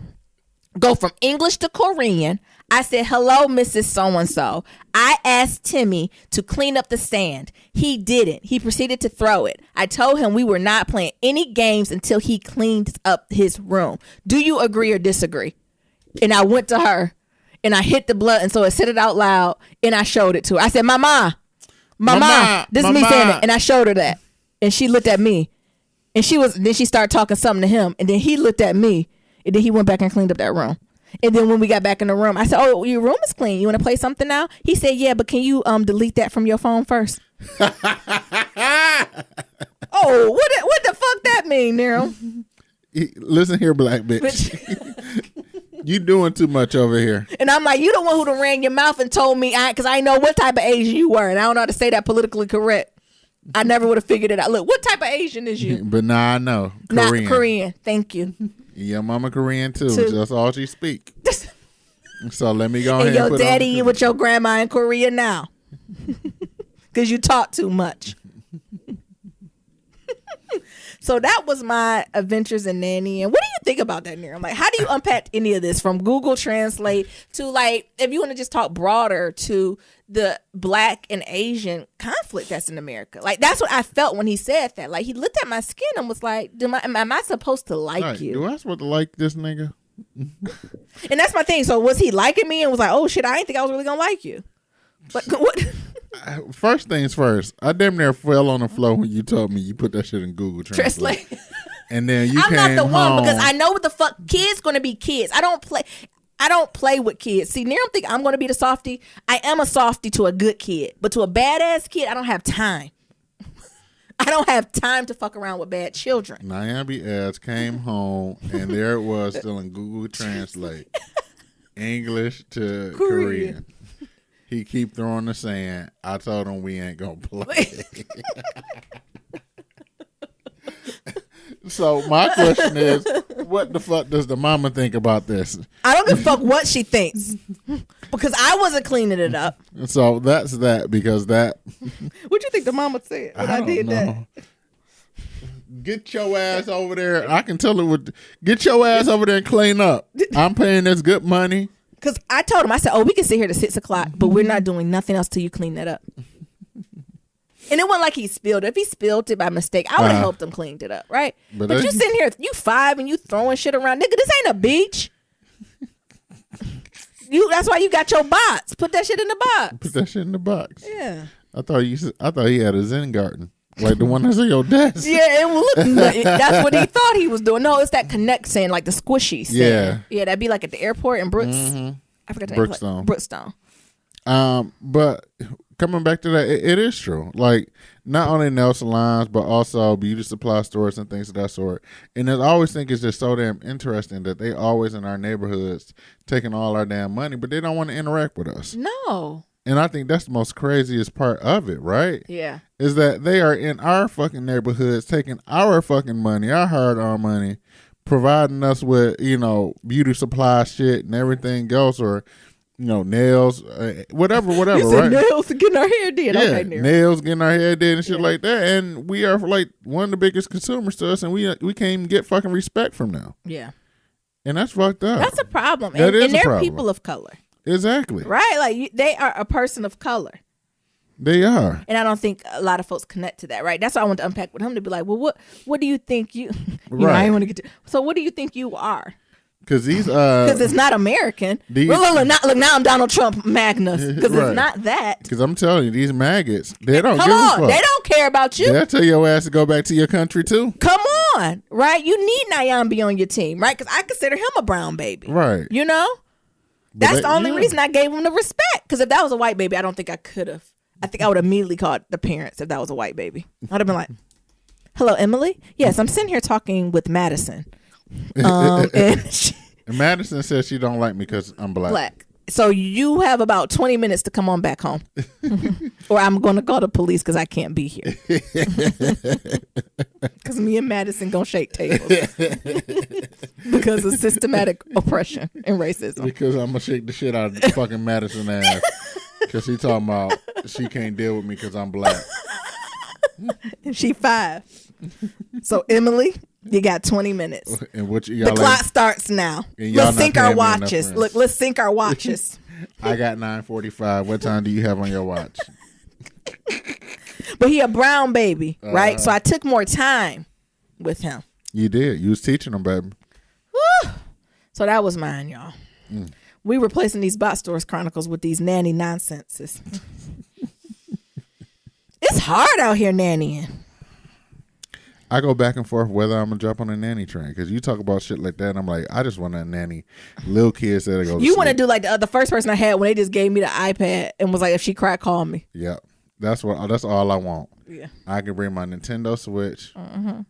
go from English to Korean. I said, hello, Mrs. So-and-so. I asked Timmy to clean up the sand. He didn't. He proceeded to throw it. I told him we were not playing any games until he cleaned up his room. Do you agree or disagree? And I went to her and I hit the button. So I said it out loud and I showed it to her. I said, Mama, this is me saying it. And I showed her that. And she looked at me and then she started talking something to him. And then he looked at me and then he went back and cleaned up that room. And then when we got back in the room, I said, oh, your room is clean. You want to play something now? He said, yeah, but can you delete that from your phone first? Oh, what the fuck that mean, Nero? Listen here, black bitch. You doing too much over here. And I'm like, you the one who done ran your mouth and told me, because I know what type of Asian you were. And I don't know how to say that politically correct. I never would have figured it out. Look, what type of Asian is you? But now I know. Korean. Not Korean. Thank you. Your mama Korean too. That's all she speak. So let me go ahead and your daddy with your grandma in Korea now. Because you talk too much. So that was my adventures in nanny. And what do you think about that, Nero? Like, how do you unpack any of this from Google Translate to, like, if you want to just talk broader, to the Black and Asian conflict that's in America? Like, that's what I felt when he said that. Like, he looked at my skin and was like, am I supposed to like you? Do I supposed to like this nigga? And that's my thing. So was he liking me and was like, oh shit, I didn't think I was really gonna like you? But what? First things first, I damn near fell on the floor when you told me you put that shit in Google Translate. And then I'm not the one because I know what the fuck kids gonna be kids. I don't play with kids. See, Nero think I'm gonna be the softie. I am a softie to a good kid, but to a badass kid, I don't have time. I don't have time to fuck around with bad children. Nyambi ass came home and there it was still in Google Translate. English to Korean. He keep throwing the sand. I told him we ain't gonna play. So my question is, what the fuck does the mama think about this? I don't give a fuck what she thinks. Because I wasn't cleaning it up. So that's that, because that. What you think the mama said when I did that? Get your ass over there. I can tell it get your ass over there and clean up. I'm paying this good money. Because I told him, I said, oh, we can sit here to 6 o'clock, but we're not doing nothing else till you clean that up. And it wasn't like he spilled it. If he spilled it by mistake, I would have helped him clean it up, right? But you sitting here, you 5 and you throwing shit around. Nigga, this ain't a beach. That's why you got your box. Put that shit in the box. Put that shit in the box. Yeah. I thought he had a Zen garden. Like the one that's on your desk. Yeah, it look. That's what he thought he was doing. No, it's that connect sand, like the squishy sand. Yeah. Yeah, that'd be like at the airport in Brooks. Mm-hmm. I forgot that. Brookstone. Brookstone. But coming back to that, it is true. Like, not only nail salons, but also beauty supply stores and things of that sort. And I always think it's just so damn interesting that they always in our neighborhoods taking all our damn money, but they don't want to interact with us. No. And I think that's the most craziest part of it, right? Yeah. Is that they are in our fucking neighborhoods taking our fucking money, our hard-earned money, providing us with, beauty supply shit and everything else, or, nails, whatever, you said right? Nails getting our hair did. Yeah, okay, nails getting our hair did and shit like that. And we are like one of the biggest consumers to us, and we can't even get fucking respect from them. Yeah. And that's fucked up. That's a problem. That is and a they're problem. People of color. Exactly. Right? Like, they are a person of color. They are. And I don't think a lot of folks connect to that, right? That's why I want to unpack with him, to be like, well, what do you think you... Right. I didn't want to get to... So what do you think you are? Because these... Because it's not American. Look, now I'm Donald Trump Magnus. Because Right. it's not that. Because I'm telling you, these maggots, they don't Come give on. a fuck. They don't care about you. They'll tell your ass to go back to your country, too. Come on, right? You need Nyambi on your team, right? Because I consider him a brown baby. Right. You know? That's the only reason I gave him the respect. Because if that was a white baby, I don't think I could have. I think I would immediately called the parents if that was a white baby. I'd have been like, hello, Emily? Yes, I'm sitting here talking with Madison. And Madison says she don't like me because I'm black. So you have about 20 minutes to come on back home. Or I'm going to call the police because I can't be here. Because me and Madison going to shake tables. Because of systematic oppression and racism. Because I'm going to shake the shit out of the fucking Madison ass. Because he talking about she can't deal with me because I'm black. And she 5. So Emily, you got 20 minutes. And what the clock starts now. Let's sync our watches. Look, let's sync our watches. I got 9:45. What time do you have on your watch? But he a brown baby, right? So I took more time with him. You did. You was teaching him, baby. Woo. So that was mine, y'all. We replacing these Bot Stores Chronicles with these nanny nonsenses. It's hard out here nannying. I go back and forth whether I'm gonna jump on a nanny train because you talk about shit like that. And I'm like, I just want to nanny little kids that go. You want to do like the first person I had when they just gave me the iPad and was like, if she cried, call me. Yeah, that's all I want. Yeah, I can bring my Nintendo Switch,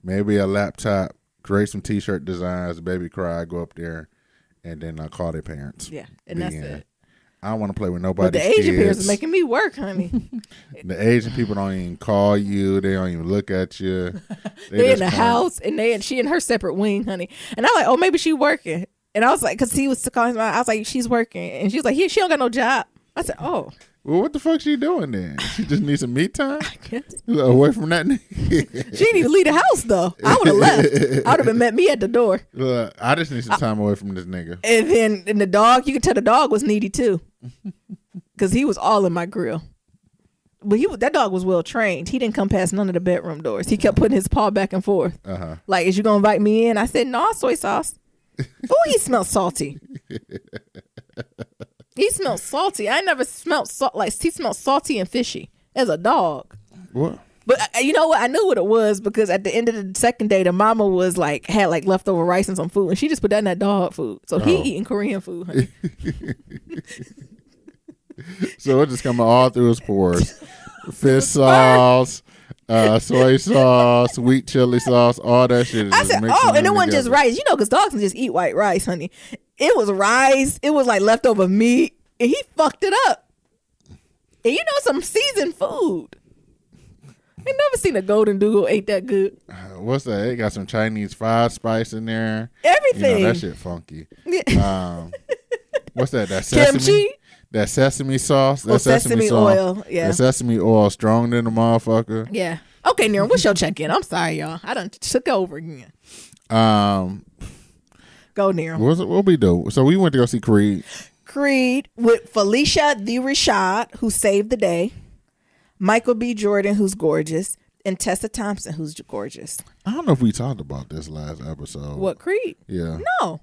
maybe a laptop, create some T-shirt designs. Baby cry, go up there, and then I call their parents. Yeah, and that's it. I don't want to play with nobody. But the Asian parents are making me work, honey. The Asian people don't even call you. They don't even look at you. They in the house, and she in her separate wing, honey. And I'm like, oh, maybe she working. And I was like, because he was calling, I was like, she's working. And she was like, she don't got no job. I said, oh. Well, what the fuck she doing then? She just needs some me time? I guess. Away from that nigga. She need to leave the house, though. I would have left. I would have been met me at the door. Look, I just need some time away from this nigga. And then the dog, you could tell the dog was needy, too. Because he was all in my grill. But that dog was well trained. He didn't come past none of the bedroom doors. He kept putting his paw back and forth. Like, is you going to invite me in? I said, no, soy sauce. Oh, he smells salty. He smells salty. I never smelled salt. Like, he smells salty and fishy as a dog. What? But you know what? I knew what it was because at the end of the second day, the mama was like, had like leftover rice and some food. And she just put that in that dog food. So he eating Korean food. Honey. So it just coming all through his pores. Fish sauce, soy sauce, sweet chili sauce, all that shit. I said, and it wasn't just rice. You know, because dogs can just eat white rice, honey. It was rice. It was like leftover meat. And he fucked it up. And you know, some seasoned food. I never seen a golden doodle ate that good. What's that? It got some Chinese fried spice in there. Everything. You know, that shit funky. Yeah. What's that? That sesame? Kimchi? That sesame sauce? That sesame oil. Yeah. That sesame oil strong than the motherfucker. Yeah. Okay, Nira, what's your check-in? I'm sorry, y'all. I done took over again. Go, Nira. What we do? So we went to go see Creed. Creed with Felicia the Rashad, who saved the day. Michael B. Jordan, who's gorgeous. And Tessa Thompson, who's gorgeous. I don't know if we talked about this last episode. What, Creed? Yeah. No.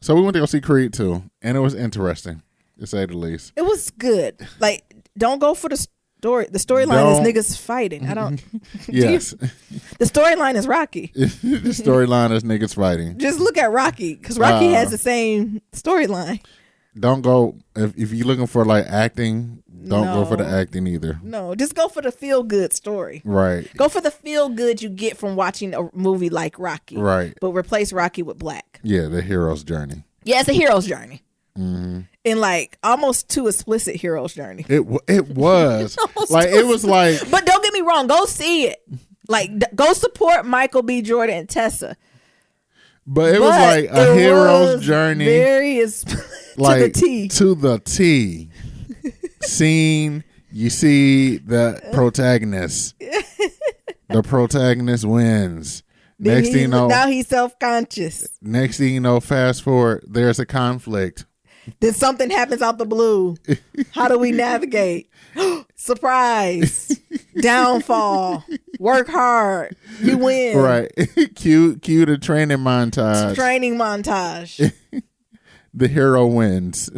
So we went to go see Creed too. And it was interesting, to say the least. It was good. Like, don't go for the story. The storyline is niggas fighting. I don't. Yes. The storyline is Rocky. The storyline is niggas fighting. Just look at Rocky, because Rocky has the same storyline. Don't go if you're looking for like acting. Don't go for the acting either. No, just go for the feel good story. Right. Go for the feel good you get from watching a movie like Rocky. Right. But replace Rocky with black. Yeah, the hero's journey. Yeah, it's a hero's journey. Mm-hmm. And like almost too explicit hero's journey. It was like it was like. But don't get me wrong, go see it. Like go support Michael B. Jordan and Tessa. But it was like a hero's journey. Very like to the T. Scene, you see the protagonist. The protagonist wins. Next thing you know, now he's self-conscious. Next thing you know, fast forward, there's a conflict. Then something happens out the blue. How do we navigate? Surprise. Downfall. Work hard. You win. Right. Cue the training montage. Training montage. The hero wins.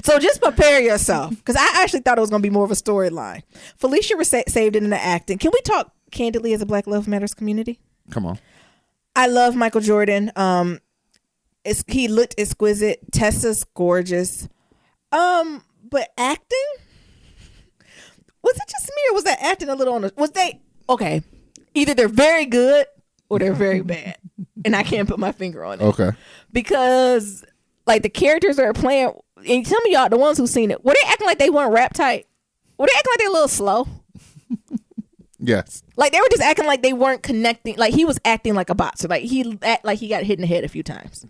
So just prepare yourself, because I actually thought it was going to be more of a storyline. Felicia saved it in the acting. Can we talk candidly as a Black Love Matters community. Come on. I love Michael Jordan. He looked exquisite. Tessa's gorgeous. But acting? Was it just me or was that acting a little on the... Was they... Okay. Either they're very good or they're very bad. And I can't put my finger on it. Okay. Because, like, the characters that are playing... And some of y'all, the ones who've seen it, were they acting like they weren't rap tight? Were they acting like they're a little slow? Yes. Like, they were just acting like they weren't connecting. Like, he was acting like a boxer. Like, he got hit in the head a few times.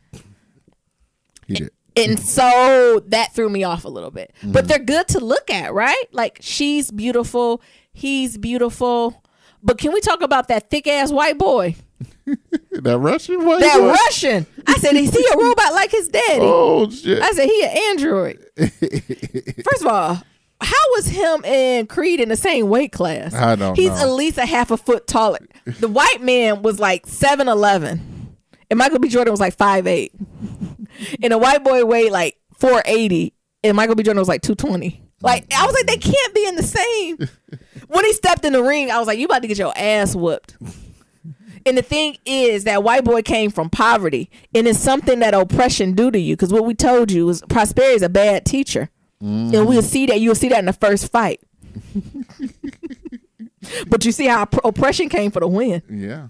He did. And so that threw me off a little bit. But they're good to look at, right? Like, she's beautiful. He's beautiful. But can we talk about that thick-ass white boy? That Russian white That boy? Russian. I said, is he a robot like his daddy? Oh, shit. I said, he an android. First of all, how was him and Creed in the same weight class? I don't He's know. at least a half a foot taller. The white man was like 7'11", and Michael B. Jordan was like 5'8". And the white boy weighed like 480, and Michael B. Jordan was like 220. Like, I was like, they can't be in the same. When he stepped in the ring, I was like, you about to get your ass whooped. And the thing is, that white boy came from poverty, and it's something that oppression do to you. Because what we told you is prosperity is a bad teacher. And we'll see that. You'll see that in the first fight. But you see how oppression came for the win. Yeah.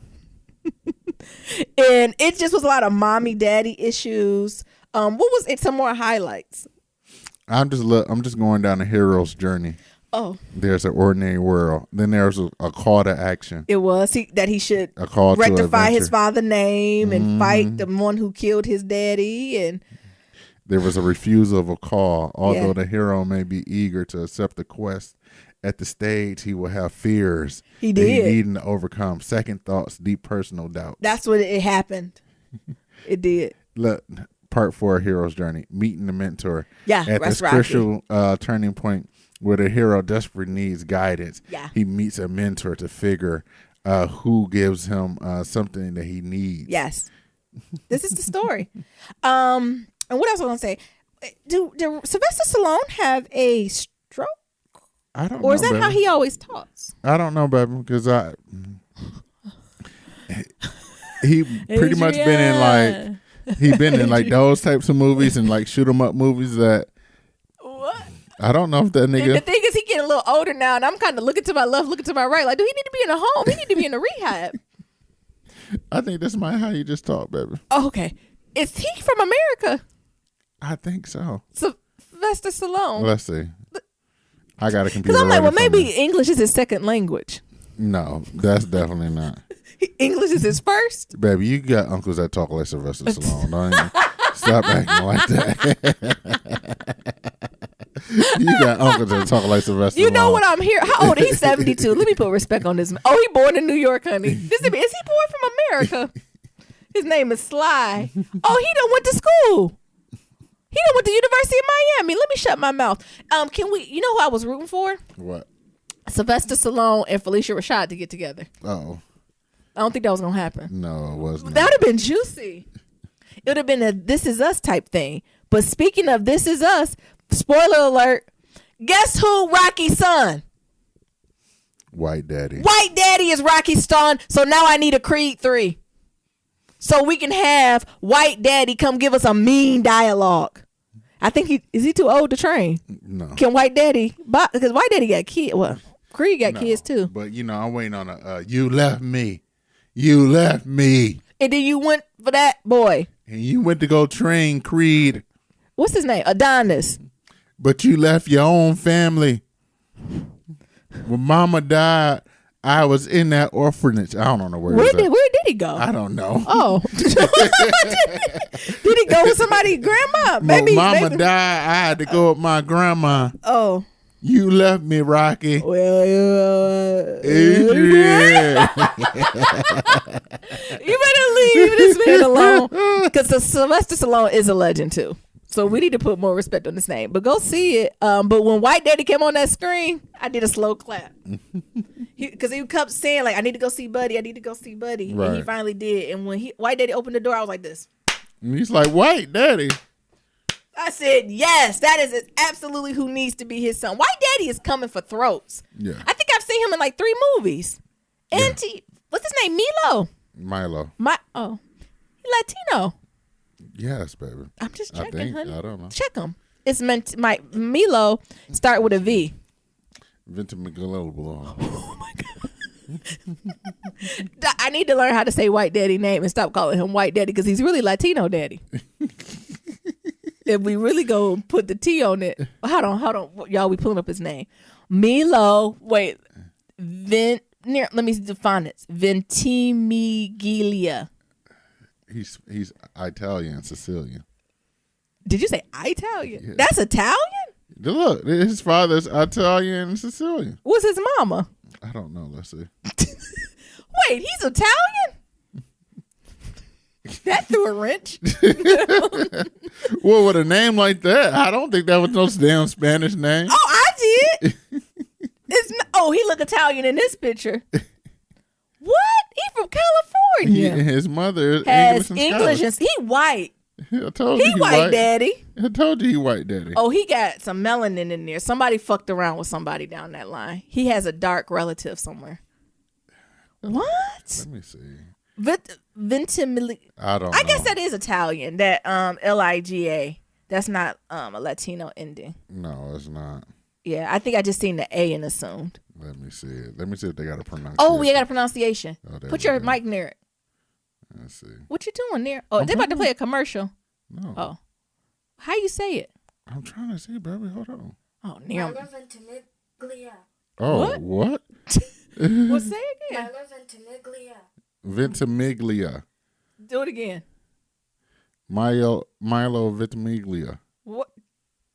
And it just was a lot of mommy daddy issues. What was it? Some more highlights. I'm just going down the hero's journey. Oh, There's an ordinary world. Then there's a call to action. it was that he should A call to rectify his adventure. father's name and fight the one who killed his daddy. And There was a refusal of a call. Although Yeah. the hero may be eager to accept the quest, at the stage he will have fears He that he did. needing to overcome, second thoughts, deep personal doubts. that's what it happened. It did. Look, part 4, hero's journey, meeting the mentor. Yeah, At that's this Rocky. crucial turning point where the hero desperately needs guidance, Yeah. he meets a mentor to figure who gives him something that he needs. Yes. This is the story. And what else was I going to say? Do Sylvester Stallone have a stroke? I don't know. Or is that baby. how he always talks? I don't know, baby, because he pretty much been in like those types of movies and like shoot 'em up movies that What? I don't know if that The nigga. thing is, he getting a little older now, and I'm kind of looking to my left, looking to my right. Like, do he need to be in a home? He need to be in a rehab. I think that's my how you just talk, baby. Oh, okay. Is he from America? I think so. Sylvester Stallone. Let's see. I got a computer. Because I'm like, well, ready for maybe me. English is his second language. No, that's definitely not. English is his first. Baby, you got uncles that talk like Sylvester Stallone. Don't you? Stop acting like that. You got uncles that talk like Sylvester Stallone. You know what I'm here? How old? He's 72. Let me put respect on this. Oh, he born in New York, honey. Is he born from America? His name is Sly. Oh, he done went to school. He done went to University of Miami. Let me shut my mouth. Can we? You know who I was rooting for? What? Sylvester Stallone and Felicia Rashad to get together. Oh, I don't think that was gonna happen. no, it wasn't. That would have been juicy. It would have been a This Is Us type thing. But speaking of This Is Us, spoiler alert, guess who Rocky's son? White Daddy. White Daddy is Rocky's son, so now I need a Creed 3. So we can have White Daddy come give us a mean dialogue. I think is he too old to train? No. Can White Daddy, because White Daddy got kids. Well, Creed got kids too. But, I'm waiting on a, you left me. You left me. And then you went for that boy. And you went to go train Creed. What's his name? Adonis. But you left your own family. When mama died, I was in that orphanage. I don't know where Where it's at. did he go? I don't know. Oh. Did he go with somebody's grandma? When mama died, I had to go with my grandma. Oh. You left me, Rocky. Well, Adrian. you better leave this man alone. Because Sylvester Stallone is a legend too. So we need to put more respect on his name. But go see it. But when White Daddy came on that screen, I did a slow clap. Because he kept saying, like, I need to go see Buddy. I need to go see Buddy. Right. And he finally did. And when White Daddy opened the door, I was like this. And he's like, White Daddy. I said, yes, that is absolutely who needs to be his son. White Daddy is coming for throats. Yeah. I think I've seen him in like 3 movies. Auntie, what's his name? Milo. He Latino. Yes, baby. I'm just checking, honey. I don't know. Check him. It's meant Milo start with a V. Ventimiglia. Oh my God. I need to learn how to say white daddy name and stop calling him white daddy because he's really Latino daddy. If we really go put the T on it. Hold on. Y'all, we pulling up his name. Milo. Wait. Let me define it. Ventimiglia. He's Italian, Sicilian. Did you say Italian? Yeah. That's Italian? Look, his father's Italian and Sicilian. What's his mama? I don't know. Let's see. Wait, he's Italian? That threw a wrench. Well, with a name like that, I don't think that was no damn Spanish name. Oh, I did. He look Italian in this picture. What? He from California. His mother has English and he white. I told you he white daddy. I told you he white daddy. Oh, he got some melanin in there. Somebody fucked around with somebody down that line. He has a dark relative somewhere. What? Let me see. Ventimiglia. I don't know. I guess that is Italian. That Liga. That's not a Latino ending. No, it's not. Yeah, I think I just seen the A and assumed. Let me see it. Let me see if they got a pronunciation. Oh, we got a pronunciation. Oh, put your mic near it. Let's see. What you doing there? Oh, they're about to play a commercial. No. Oh. How you say it? I'm trying to see, baby. Hold on. Oh, near. Oh, what? Well, say it again. Ventimiglia. Do it again. Milo Ventimiglia. What?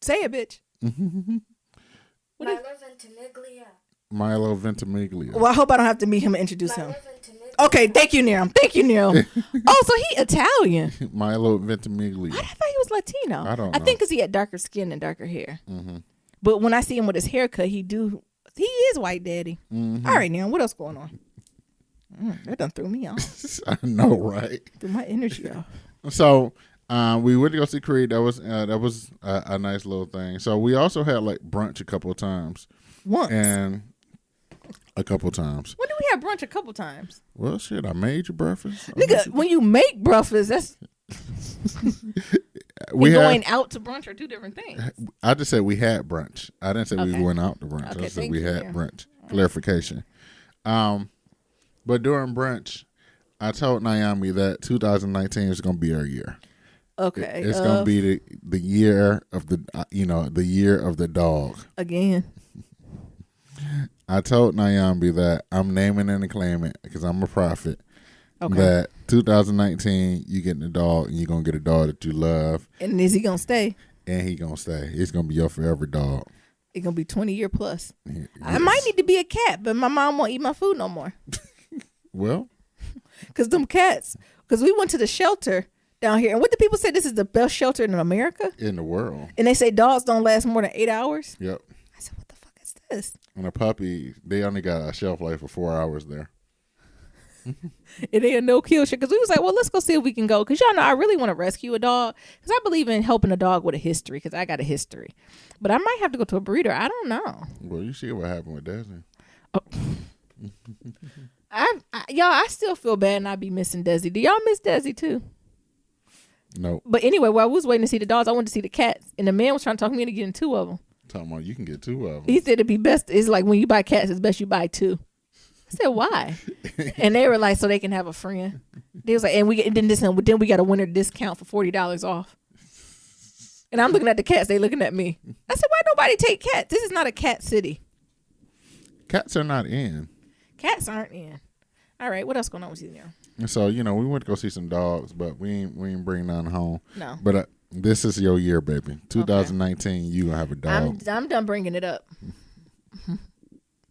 Say it, bitch. Milo Ventimiglia. Well, I hope I don't have to meet him and introduce him. Okay, thank you, Niram. Oh, so he Italian. Milo Ventimiglia. I thought he was Latino. I don't know. I think because he had darker skin and darker hair. Mm-hmm. But when I see him with his haircut, he is white daddy. Mm-hmm. All right, Niram, what else going on? That done threw me off. I know, right? Threw my energy off. So we went to go see Creed. That was a nice little thing. So we also had like brunch a couple of times. Once. And a couple times. When did we have brunch a couple times? Well, shit, I made you breakfast. Nigga, when you make breakfast, that's going out to brunch are two different things. I just said we had brunch. I didn't say we went out to brunch. Okay, I said we had brunch. Clarification. But during brunch, I told Naomi that 2019 is going to be our year. Okay. It's going to be the year of the the year of the dog. Again. I told Naomi that I'm naming and claiming because I'm a prophet. Okay. That 2019 you getting a dog and you're going to get a dog that you love. And is he going to stay? And he going to stay. It's going to be your forever dog. It's going to be 20 year plus. Yes. I might need to be a cat, but my mom won't eat my food no more. Well. Because them cats, because we went to the shelter down here. And what do people say? This is the best shelter in America? In the world. And they say dogs don't last more than 8 hours? Yep. I said, what the fuck is this? And a puppy, they only got a shelf life for 4 hours there. It ain't no kill shit. Because we was like, well, let's go see if we can go. Because y'all know I really want to rescue a dog. Because I believe in helping a dog with a history. Because I got a history. But I might have to go to a breeder. I don't know. Well, you see what happened with Desi. Oh. I still feel bad and I be missing Desi. Do y'all miss Desi too? No. But anyway, while I was waiting to see the dogs, I wanted to see the cats. And the man was trying to talk me into getting 2 of them. Talking about you can get 2 of them. He said it'd be best. It's like when you buy cats, it's best you buy 2. I said, why? And they were like, so they can have a friend. They was like, and then we got a winter discount for $40 off. And I'm looking at the cats. They looking at me. I said, why nobody take cats? This is not a cat city. Cats are not in. Cats aren't in. All right, what else going on with you now? And so, we went to go see some dogs, but we ain't bring none home. No. But this is your year, baby. 2019, you going to have a dog. I'm done bringing it up.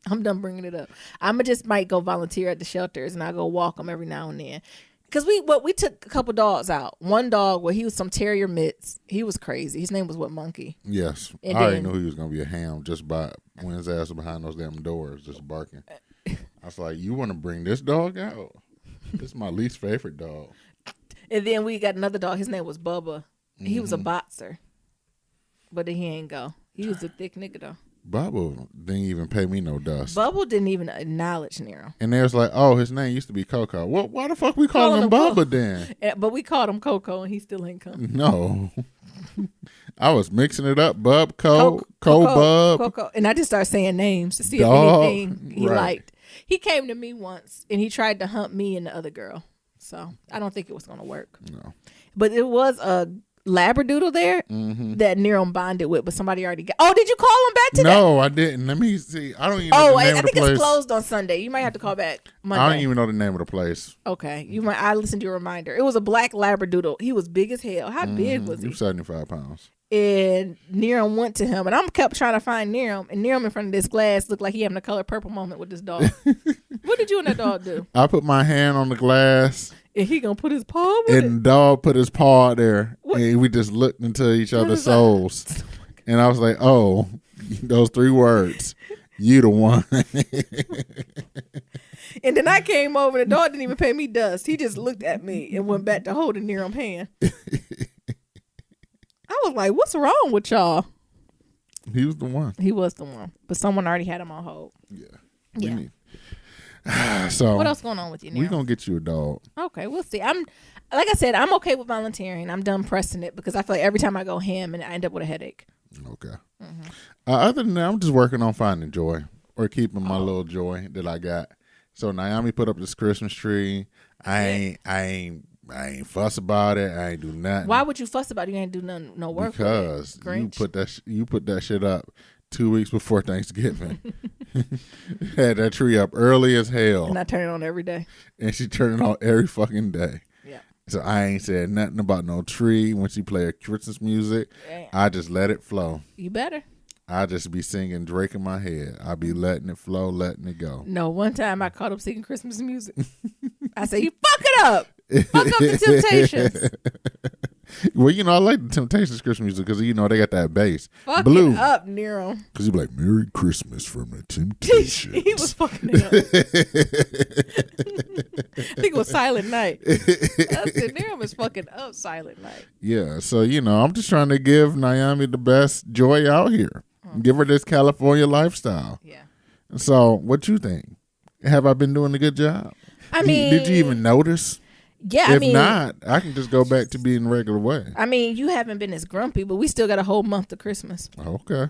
I'm done bringing it up. I'm just might go volunteer at the shelters and I go walk them every now and then. Because we took a couple dogs out. One dog, he was some terrier mix. He was crazy. His name was Monkey. Yes. And I already knew he was going to be a ham just by when his ass was behind those damn doors just barking. I was like, you want to bring this dog out? This is my least favorite dog. And then we got another dog. His name was Bubba. He was a boxer. But he ain't go. He was a thick nigga though. Bubble didn't even pay me no dust. Bubble didn't even acknowledge Nero. And they was like, oh, his name used to be Coco. Well, why the fuck we calling him Bubba then? But we called him Coco, and he still ain't come. No. I was mixing it up. Bub, Bub. Coco. And I just started saying names to see if anything he liked. He came to me once, and he tried to hump me and the other girl. So I don't think it was going to work. No. But it was a Labradoodle there that Nero bonded with, but somebody already got. Oh, did you call him back today? No, I didn't. Let me see. I don't even know the name of the place. I think it's closed on Sunday. You might have to call back Monday. I don't even know the name of the place. Okay. I listened to your reminder. It was a black Labradoodle. He was big as hell. How big was he? He was 75 pounds. And Nero went to him, and I kept trying to find Nero, and Nero in front of this glass looked like he having a color purple moment with this dog. What did you and that dog do? I put my hand on the glass. And he gonna put his paw with it? And the dog put his paw there. What? And we just looked into each other's souls. And I was like, oh, those 3 words. You the one. And then I came over. The dog didn't even pay me dust. He just looked at me and went back to holding Nero's hand. I was like, what's wrong with y'all? He was the one. He was the one. But someone already had him on hold. Yeah. So what else going on with you, Nero? We're going to get you a dog. Okay, we'll see. Like I said, I'm okay with volunteering. I'm done pressing it because I feel like every time I go ham and I end up with a headache. Okay. Other than that, I'm just working on finding joy or keeping my little joy that I got. So Naomi put up this Christmas tree. I ain't fuss about it. I ain't do nothing. Why would you fuss about it? You ain't do nothing, no work. Because you put that shit up 2 weeks before Thanksgiving. Had that tree up early as hell. And I turn it on every day. And she turned it on every fucking day. Yeah. So I ain't said nothing about no tree. When she play Christmas music, I just let it flow. You better. I just be singing Drake in my head. I be letting it flow, letting it go. No, one time I caught him singing Christmas music. I said, you fuck it up. Fuck up the Temptations. Well, I like the Temptations Christmas music because, they got that bass. Fuck Blue. It up, Nero. Because he be like, Merry Christmas from the Temptations. He was fucking it up. I think it was Silent Night. I said, Nero was fucking up Silent Night. Yeah, so, I'm just trying to give Naomi the best joy out here. Give her this California lifestyle. Yeah. So, what you think? Have I been doing a good job? I mean, did you even notice? Yeah, if not, I can just go back to being the regular way. I mean, you haven't been as grumpy, but we still got a whole month to Christmas. Okay.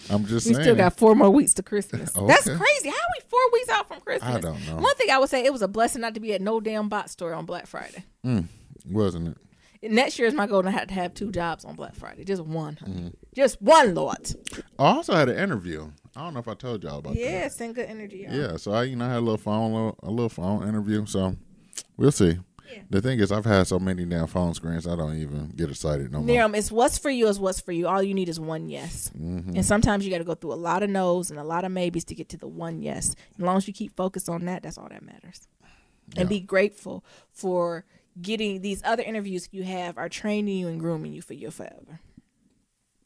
I'm just saying. We still got 4 more weeks to Christmas. Okay. That's crazy. How are we 4 weeks out from Christmas? I don't know. One thing I would say, it was a blessing not to be at no damn bot store on Black Friday. Wasn't it? Next year is my goal to have 2 jobs on Black Friday. Just one. Just one, Lord. I also had an interview. I don't know if I told y'all about that. Yeah, send good energy. Y'all. Yeah, so I had a little phone interview. So we'll see. Yeah. The thing is, I've had so many damn phone screens, I don't even get excited no more. Miriam, it's what's for you is what's for you. All you need is one yes. And sometimes you got to go through a lot of no's and a lot of maybes to get to the one yes. As long as you keep focused on that, that's all that matters. And be grateful for getting these other interviews you have are training you and grooming you for your forever.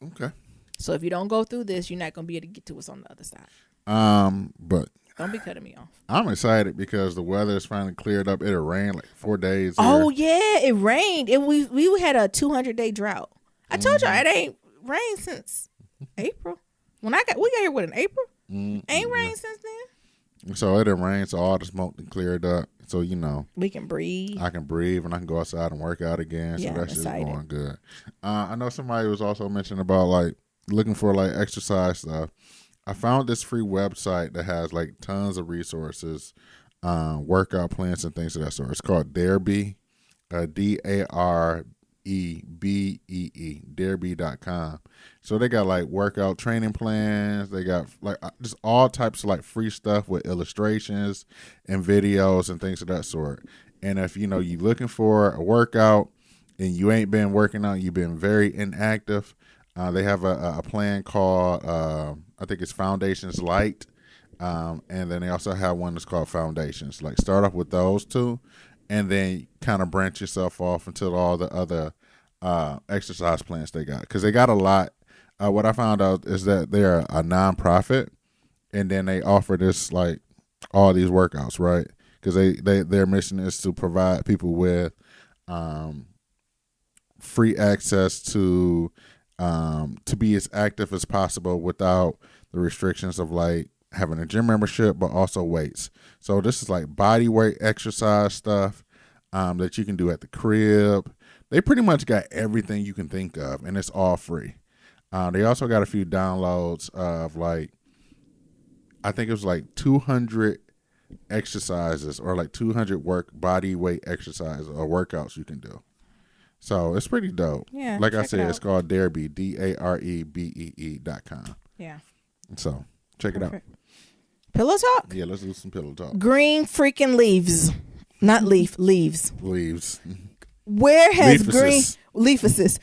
Okay. So if you don't go through this, you're not going to be able to get to what's on the other side. But don't be cutting me off. I'm excited because the weather is finally cleared up. It rained like 4 days. Oh yeah, it rained. We had a 200-day drought. I told y'all it ain't rained since April. We got here in April. Ain't rained since then. So it rained, so all the smoke cleared up. So we can breathe. I can breathe, and I can go outside and work out again. So that's just going good. I know somebody was also mentioning about like looking for like exercise stuff. I found this free website that has like tons of resources, workout plans and things of that sort. It's called Darebee, Darebee, Darebee.com. So they got like workout training plans. They got like just all types of like free stuff with illustrations and videos and things of that sort. And if you're looking for a workout and you ain't been working out, you've been very inactive, they have a plan called I think it's Foundations Light, and then they also have one that's called Foundations. Like start off with those two, and then kind of branch yourself off until all the other exercise plans they got, because they got a lot. What I found out is that they're a nonprofit, and then they offer this like all these workouts, right? Because their mission is to provide people with free access to to be as active as possible without the restrictions of like having a gym membership, but also weights. So this is like body weight exercise stuff that you can do at the crib. They pretty much got everything you can think of, and it's all free. They also got a few downloads of like, I think it was like 200 exercises or like 200 body weight exercises or workouts you can do. So it's pretty dope. Yeah. Like I said, it's called Darebee, DAREBEE.com. Yeah. So check it out. Pillow talk? Yeah, let's do some pillow talk. Green freaking leaves. Not leaf, leaves. Leaves. Where has Leafices.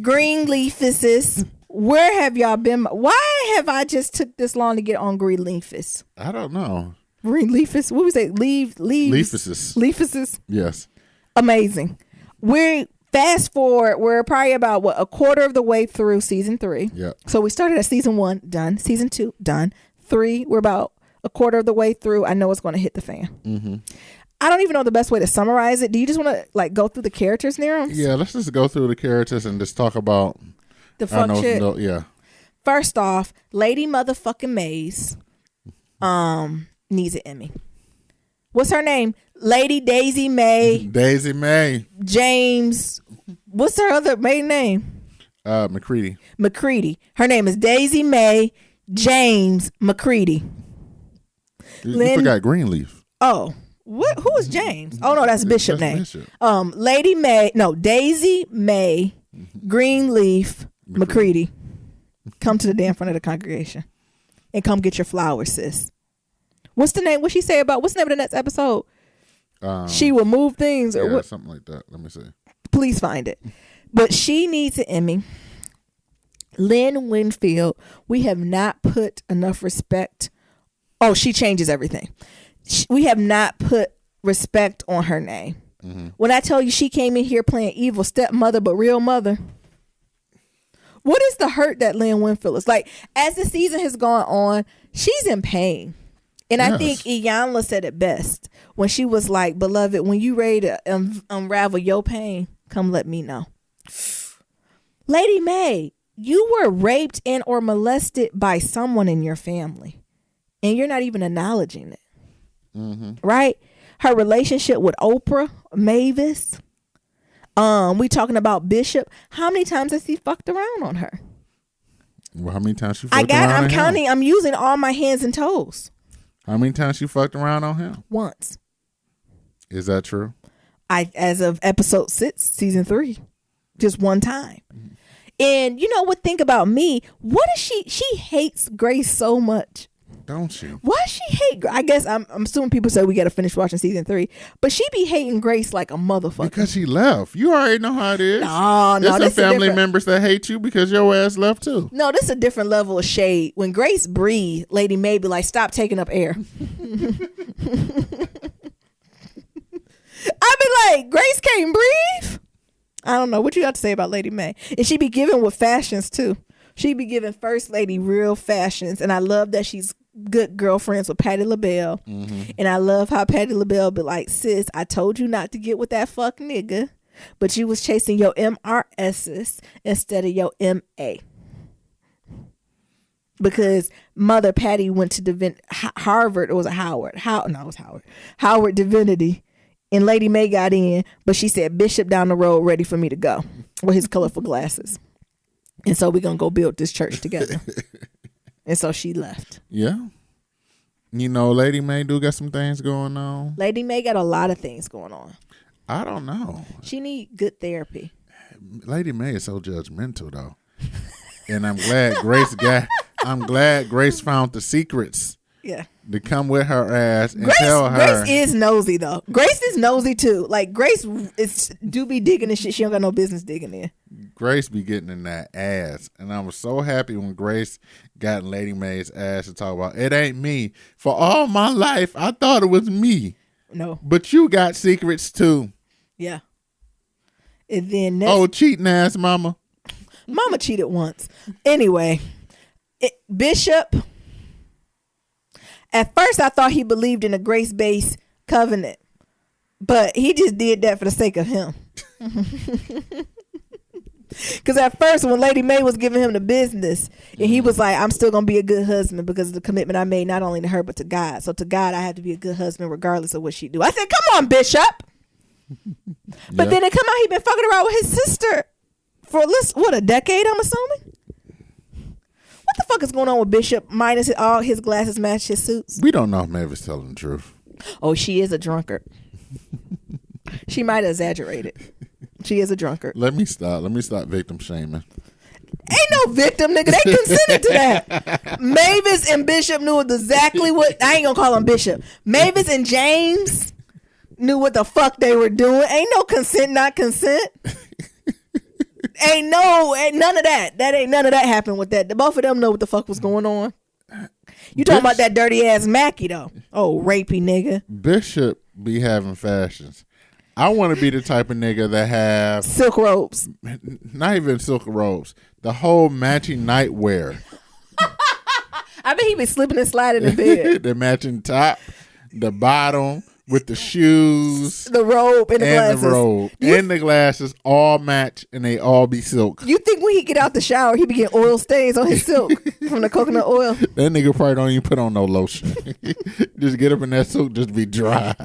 green leafices? Where have y'all been? Why have I just took this long to get on green leafis? I don't know. Green leafis? What we say? Leaves. Leafices. Leafices. Yes. Amazing. We fast forward. We're probably about a quarter of the way through season 3. Yeah. So we started at season 1, done. Season 2, done. 3, we're about a quarter of the way through. I know it's going to hit the fan. Mm-hmm. I don't even know the best way to summarize it. Do you just want to like go through the characters, Nerum? Yeah, let's just go through the characters and just talk about The fuck shit. Yeah. First off, Lady Motherfucking Mays needs an Emmy. What's her name? Lady Daisy May. Daisy May. James. What's her other maiden name? McCready. McCready. Her name is Daisy May James McCready. You forgot Greenleaf. Oh. Who is James? Oh no, that's Bishop name. Bishop. Daisy May Greenleaf McCready. Come to the damn front of the congregation and come get your flowers, sis. What's the name? What she say about? What's the name of the next episode? She will move things or what? Something like that. Let me see. Please find it. But she needs an Emmy. Lynn Winfield. We have not put enough respect. Oh, she changes everything. We have not put respect on her name. Mm-hmm. When I tell you she came in here playing evil stepmother but real mother, what is the hurt that Lynn Winfield is? Like, as the season has gone on, she's in pain. And yes. I think Iyanla said it best when she was like, beloved, when you ready to unravel your pain, come let me know. Lady May, you were raped and or molested by someone in your family, and you're not even acknowledging it. Mm-hmm. Right? Her relationship with Oprah, Mavis. We talking about Bishop. How many times has he fucked around on her? Well, how many times she fucked around I'm counting. Him? I'm using all my hands and toes. How many times you fucked around on him? Once. Is that true? As of episode 6, season 3, just one time. Mm-hmm. And you know what? Think about me. What is she? She hates Grace so much. Don't she? Why she hate? I guess I'm assuming people say we got to finish watching season 3, but she be hating Grace like a motherfucker because she left. You already know how it is. No, there's some family members that hate you because your ass left too. No, this is a different level of shade. When Grace breathe, Lady May be like, "Stop taking up air." I be like, Grace can't breathe. I don't know what you got to say about Lady May, and she be giving with fashions too. She be giving First Lady real fashions, and I love that she's good girlfriends with Patti LaBelle. Mm-hmm. And I love how Patti LaBelle be like, sis, I told you not to get with that fuck nigga, but you was chasing your MRSs instead of your MA. Because Mother Patty went to Harvard, or was it Howard? It was Howard. Howard Divinity. And Lady May got in, but she said, Bishop down the road ready for me to go with his colorful glasses. And so we're going to go build this church together. And so she left. Yeah. You know, Lady May do got some things going on. Lady May got a lot of things going on. I don't know. She need good therapy. Lady May is so judgmental, though. And I'm glad Grace found the secrets. Yeah. To come with her ass and tell her. Grace is nosy, though. Grace is nosy, too. Like, Grace do be digging in shit she don't got no business digging in. Grace be getting in that ass. And I was so happy when Grace got in Lady May's ass to talk about, it ain't me. For all my life, I thought it was me. No. But you got secrets, too. Yeah. And then cheating ass mama. Mama cheated once. Anyway, Bishop... At first, I thought he believed in a grace-based covenant, but he just did that for the sake of him. Because at first, when Lady Mae was giving him the business, and he was like, I'm still going to be a good husband because of the commitment I made, not only to her, but to God. So to God, I have to be a good husband regardless of what she do. I said, come on, Bishop. But then it come out he been fucking around with his sister for a decade, I'm assuming? What the fuck is going on with Bishop minus all his glasses match his suits? We don't know if Mavis telling the truth. Oh, she is a drunkard. She might have exaggerated. She is a drunkard. Let me stop victim shaming. Ain't no victim, nigga. They consented to that. Mavis and Bishop knew exactly what. I ain't gonna call him Bishop. Mavis and James knew what the fuck they were doing. Ain't no consent, not consent. ain't none of that. Ain't none of that happened with that. Both of them know what the fuck was going on. You talking about that dirty ass Mackie though? Oh, rapey nigga. Bishop be having fashions. I want to be the type of nigga that have silk robes. Not even silk robes. The whole matching nightwear. I bet he be slipping and sliding in bed. The matching top, the bottom with the shoes, the robe, and the glasses. The robe and the glasses all match, and they all be silk. You think when he get out the shower, he be getting oil stains on his silk from the coconut oil? That nigga probably don't even put on no lotion. Just get up in that silk, just be dry.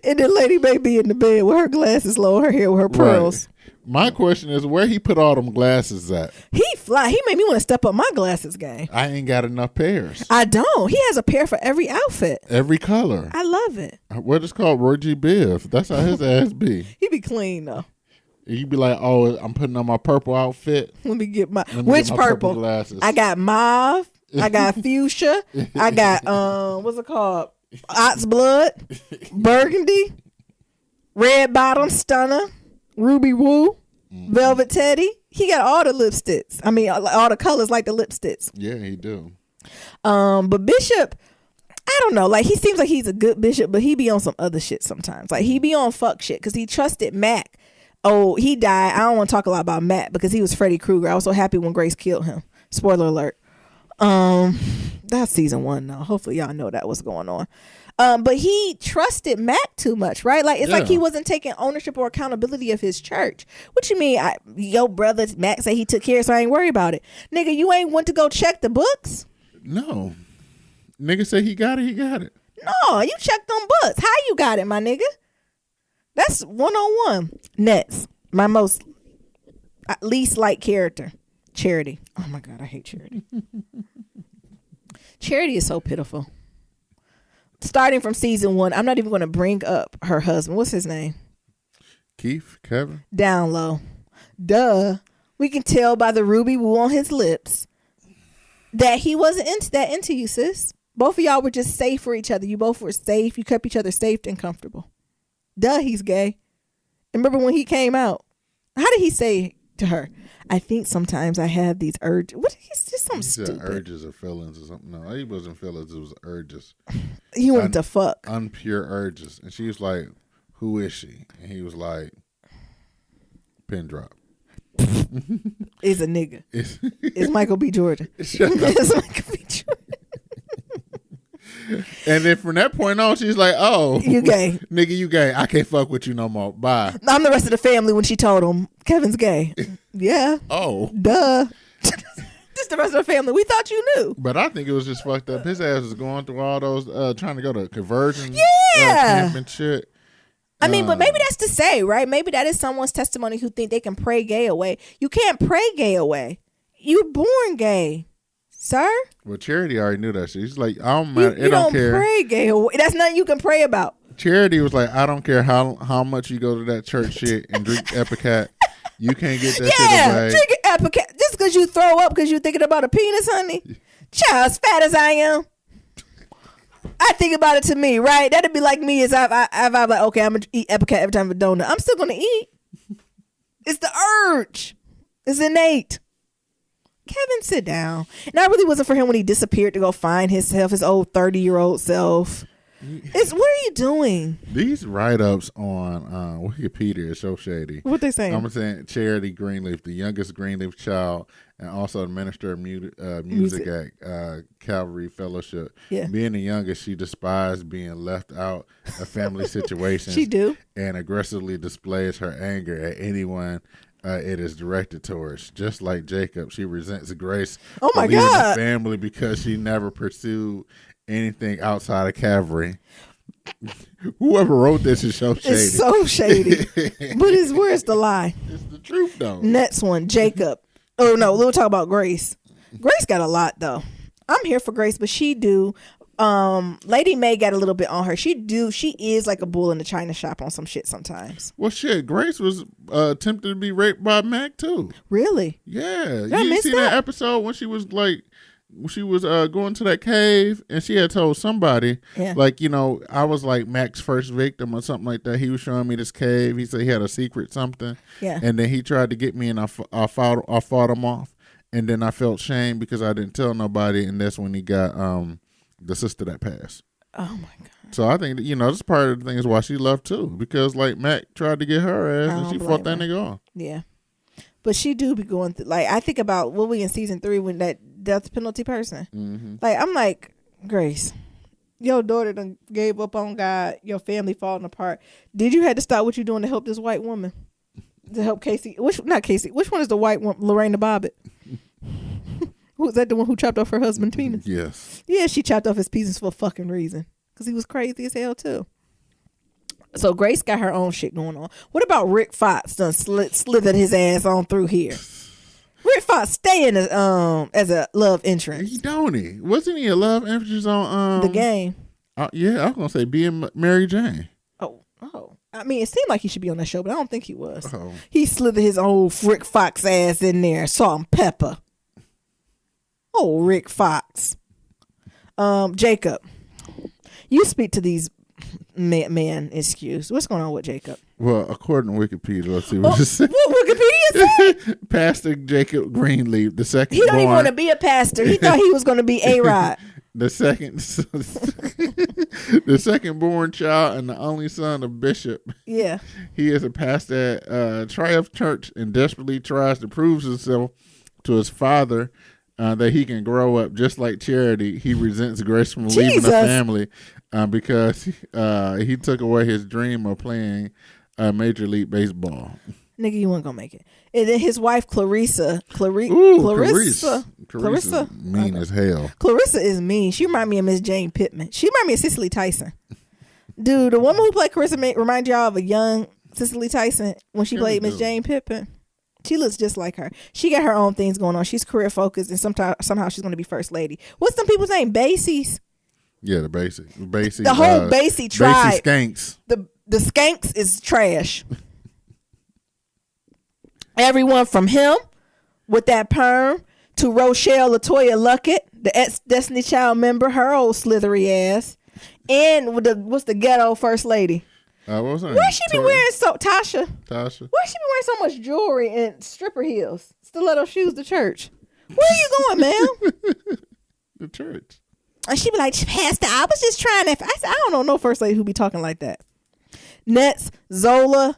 And then Lady Mae be in the bed with her glasses low, her hair with her pearls. Right. My question is, where he put all them glasses at? He fly. He made me want to step up my glasses game. I ain't got enough pairs. I don't. He has a pair for every outfit. Every color. I love it. What is called Roy G. Biv. That's how his ass be. He be clean though. He be like, oh, I'm putting on my purple outfit. Let me get my purple glasses. I got mauve. I got fuchsia. I got what's it called? Ox blood, burgundy, red bottom stunner, ruby woo, velvet teddy. He got all the lipsticks. I mean, all the colors like the lipsticks. Yeah, he do. But Bishop, I don't know. Like, he seems like he's a good bishop, but he be on some other shit sometimes. Like, he be on fuck shit because he trusted Mac. Oh, he died. I don't want to talk a lot about Mac because he was Freddy Krueger. I was so happy when Grace killed him. Spoiler alert. That's season 1 now. Hopefully y'all know that was going on. But he trusted Mac too much, right? Like, it's like he wasn't taking ownership or accountability of his church. What you mean? Your brother Mac say he took care, so I ain't worried about it. Nigga, you ain't went to go check the books? No. Nigga say he got it, he got it. No, you checked on books. How you got it, my nigga? That's 101. Next, my least liked character, Charity. Oh my God, I hate Charity. Charity is so pitiful. Starting from season 1, I'm not even going to bring up her husband. What's his name? Keith, Kevin. Down low. Duh. We can tell by the ruby woo on his lips that he wasn't into you, sis. Both of y'all were just safe for each other. You both were safe. You kept each other safe and comfortable. Duh, he's gay. And remember when he came out? How did he say to her? I think sometimes I have these urges. What? He's just something stupid. Urges or feelings or something. No, he wasn't feelings. It was urges. He wanted to fuck. Unpure urges. And she was like, who is she? And he was like, pin drop. Is a nigga. It's Michael B. Jordan. It's Michael B. Jordan. And then from that point on, she's like, oh, you gay. Nigga, you gay. I can't fuck with you no more. Bye. I'm the rest of the family when she told him Kevin's gay. Yeah. Oh. Duh. Just the rest of the family. We thought you knew. But I think it was just fucked up. His ass was going through all those, trying to go to conversion camp and shit. I mean, but maybe that's to say, right? Maybe that is someone's testimony who think they can pray gay away. You can't pray gay away. You were born gay. Sir? Well, Charity already knew that shit. She's like, I don't matter. You don't care. Pray gay away. That's nothing you can pray about. Charity was like, I don't care how much you go to that church shit and drink Epicat. You can't get that shit away. Drink Epicat. Just because you throw up because you're thinking about a penis, honey. Child, as fat as I am. I think about it to me, right? That'd be like me as I'm like, okay, I'm going to eat Epicat every time for donut. I'm still going to eat. It's the urge. It's innate. Kevin, sit down. And I really wasn't for him when he disappeared to go find himself, his old 30-year-old self. What are you doing? These write-ups on Wikipedia is so shady. What they saying? I'm saying Charity Greenleaf, the youngest Greenleaf child, and also the minister of music at Calvary Fellowship. Yeah. Being the youngest, she despised being left out of family situations. She do. And aggressively displays her anger at anyone it is directed towards. Just like Jacob, she resents Grace for leaving the family because she never pursued anything outside of Calvary. Whoever wrote this is so shady. It's so shady. But where's the lie? It's the truth, though. Next one, Jacob. Oh, no, we'll talk about Grace. Grace got a lot, though. I'm here for Grace, but she do. Lady May got a little bit on her. She is like a bull in the china shop on some shit sometimes. Well, shit, Grace was attempted to be raped by Mac, too. Really? Yeah. You seen that episode when she was like, going to that cave and she had told somebody, like, I was like Mac's first victim or something like that. He was showing me this cave. He said he had a secret something. Yeah. And then he tried to get me and I fought him off. And then I felt shame because I didn't tell nobody. And that's when he got the sister that passed. Oh, my God. So I think, that's part of the thing is why she left too. Because like Mac tried to get her ass and she fought that nigga off. Yeah. But she do be going through, like, I think about what we in season 3 when that death penalty person. Mm-hmm. Like, I'm like, Grace, your daughter done gave up on God, your family falling apart. Did you have to stop what you're doing to help this white woman? To help Casey? Not Casey. Which one is the white one? Lorena Bobbitt. Was that the one who chopped off her husband's penis? Yes. Yeah, she chopped off his penis for a fucking reason. Because he was crazy as hell, too. So Grace got her own shit going on. What about Rick Fox done slithered his ass on through here? Rick Fox staying as a love interest. He don't he? Wasn't he a love interest on The Game? Yeah, I was gonna say being Mary Jane. Oh. I mean, it seemed like he should be on that show, but I don't think he was. Oh. He slithered his old Rick Fox ass in there, salt and pepper. Oh, Rick Fox. Jacob, you speak to these man excuse. What's going on with Jacob? Well, according to Wikipedia, let's see what it says. What Wikipedia say? Pastor Jacob Greenleaf, the second. He don't even want to be a pastor. He thought he was going to be A-Rod. The second born child and the only son of Bishop. Yeah. He is a pastor at Triumph Church and desperately tries to prove himself to his father that he can grow up just like Charity. He resents Grace from leaving the family because he took away his dream of playing Major League Baseball. Nigga, you weren't gonna make it. And then his wife Clarissa mean as hell. Clarissa is mean. She remind me of Miss Jane Pittman. She remind me of Cicely Tyson. Dude, the woman who played Clarissa remind y'all of a young Cicely Tyson when she played Miss Jane Pittman. She looks just like her. She got her own things going on. She's career focused, and somehow she's going to be first lady. What's some people's name? Bassies. Yeah, the Basie. The whole Basie tribe. Basie skanks. The skanks is trash. Everyone from him with that perm to Rochelle Latoya Luckett, the ex-Destiny Child member, her old slithery ass, and with what's the ghetto first lady? What was her name? Why she be wearing Tasha? Why she be wearing so much jewelry and stripper heels, stiletto shoes to church? Where are you going, ma'am? The church. And she be like, Pastor, I was just trying to. I said, I don't know no first lady who be talking like that. Next, Zora.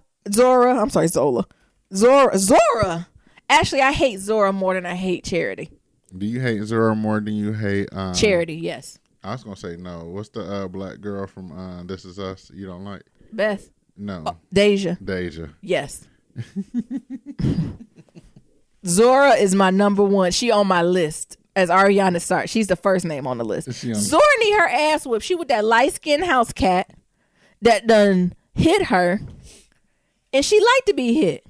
Actually, I hate Zora more than I hate Charity. Do you hate Zora more than you hate Charity? Yes. I was gonna say no. What's the black girl from This Is Us you don't like? Beth. No. Deja. Yes. Zora is my number one. She on my list as Ariana Stark. She's the first name on the list. Zora need her ass whipped. She with that light-skinned house cat that done hit her, and she liked to be hit.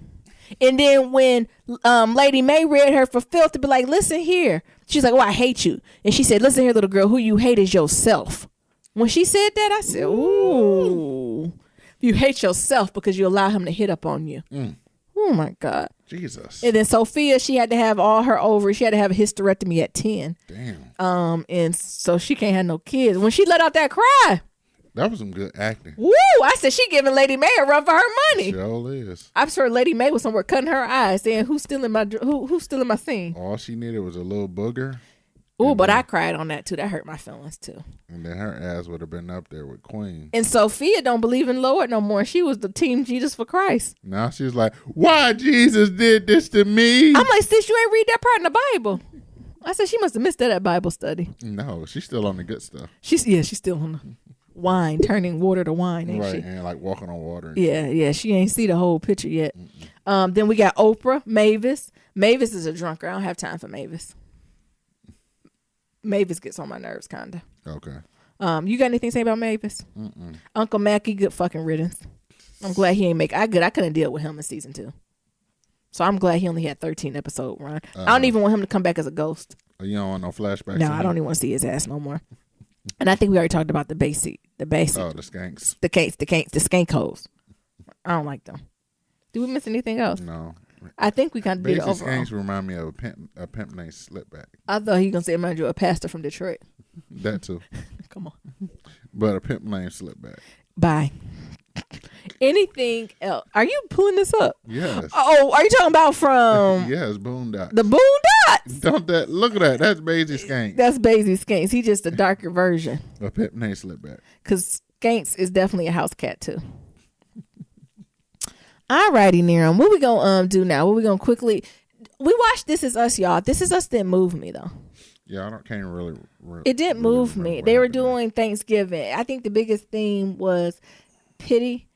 And then when Lady May read her for filth to be like, listen here. She's like, oh, I hate you. And she said, listen here, little girl, who you hate is yourself. When she said that, I said, ooh, you hate yourself because you allow him to hit up on you. Oh, my God. Jesus. And then Sophia, she had to have all her ovaries. She had to have a hysterectomy at 10. Damn. And so she can't have no kids. When she let out that cry. That was some good acting. Woo! I said she giving Lady May a run for her money. Sure is. I'm sure Lady May was somewhere cutting her eyes saying, who's stealing my scene? All she needed was a little booger Oh, but I cried on that too. That hurt my feelings too. And then her ass would have been up there with Queen. And Sophia don't believe in Lord no more. She was the team Jesus for Christ. Now she's like, why Jesus did this to me? I'm like, sis, you ain't read that part in the Bible. I said she must have missed that at Bible study. No, she's still on the good stuff. She's still on the wine, turning water to wine, ain't she? And like walking on water. Yeah, she ain't see the whole picture yet. Then we got Oprah, Mavis. Mavis is a drunker. I don't have time for Mavis. Mavis gets on my nerves, kinda. Okay. You got anything to say about Mavis? Uncle Mackie, good fucking riddance. I'm glad he ain't I couldn't deal with him in season 2. So I'm glad he only had 13 episode run. I don't even want him to come back as a ghost. You don't want no flashbacks? No, I don't even want to see his ass no more. And I think we already talked about the basic. Oh, the skanks. The skank hoes. I don't like them. Did we miss anything else? No. I think we kind of did it Basic overall. skanks remind me of a pimp named Slipback. I thought he was going to say, mind you, a pastor from Detroit. That too. Come on. But a pimp named Slipback. Bye. Anything else? Are you pulling this up? Yes. Oh, are you talking about from Yes, Boondocks. the Boondocks? Don't that look at that? That's Basic Skanks. That's Basie Skanks. He's just a darker version. A pimp named Slipback. Because Skanks is definitely a house cat too. Alrighty, Niram. What we gonna do now? What we gonna quickly? We watched This Is Us, y'all. This Is Us didn't move me though. Yeah, can't really. It didn't move me. They were doing Thanksgiving. I think the biggest theme was pity.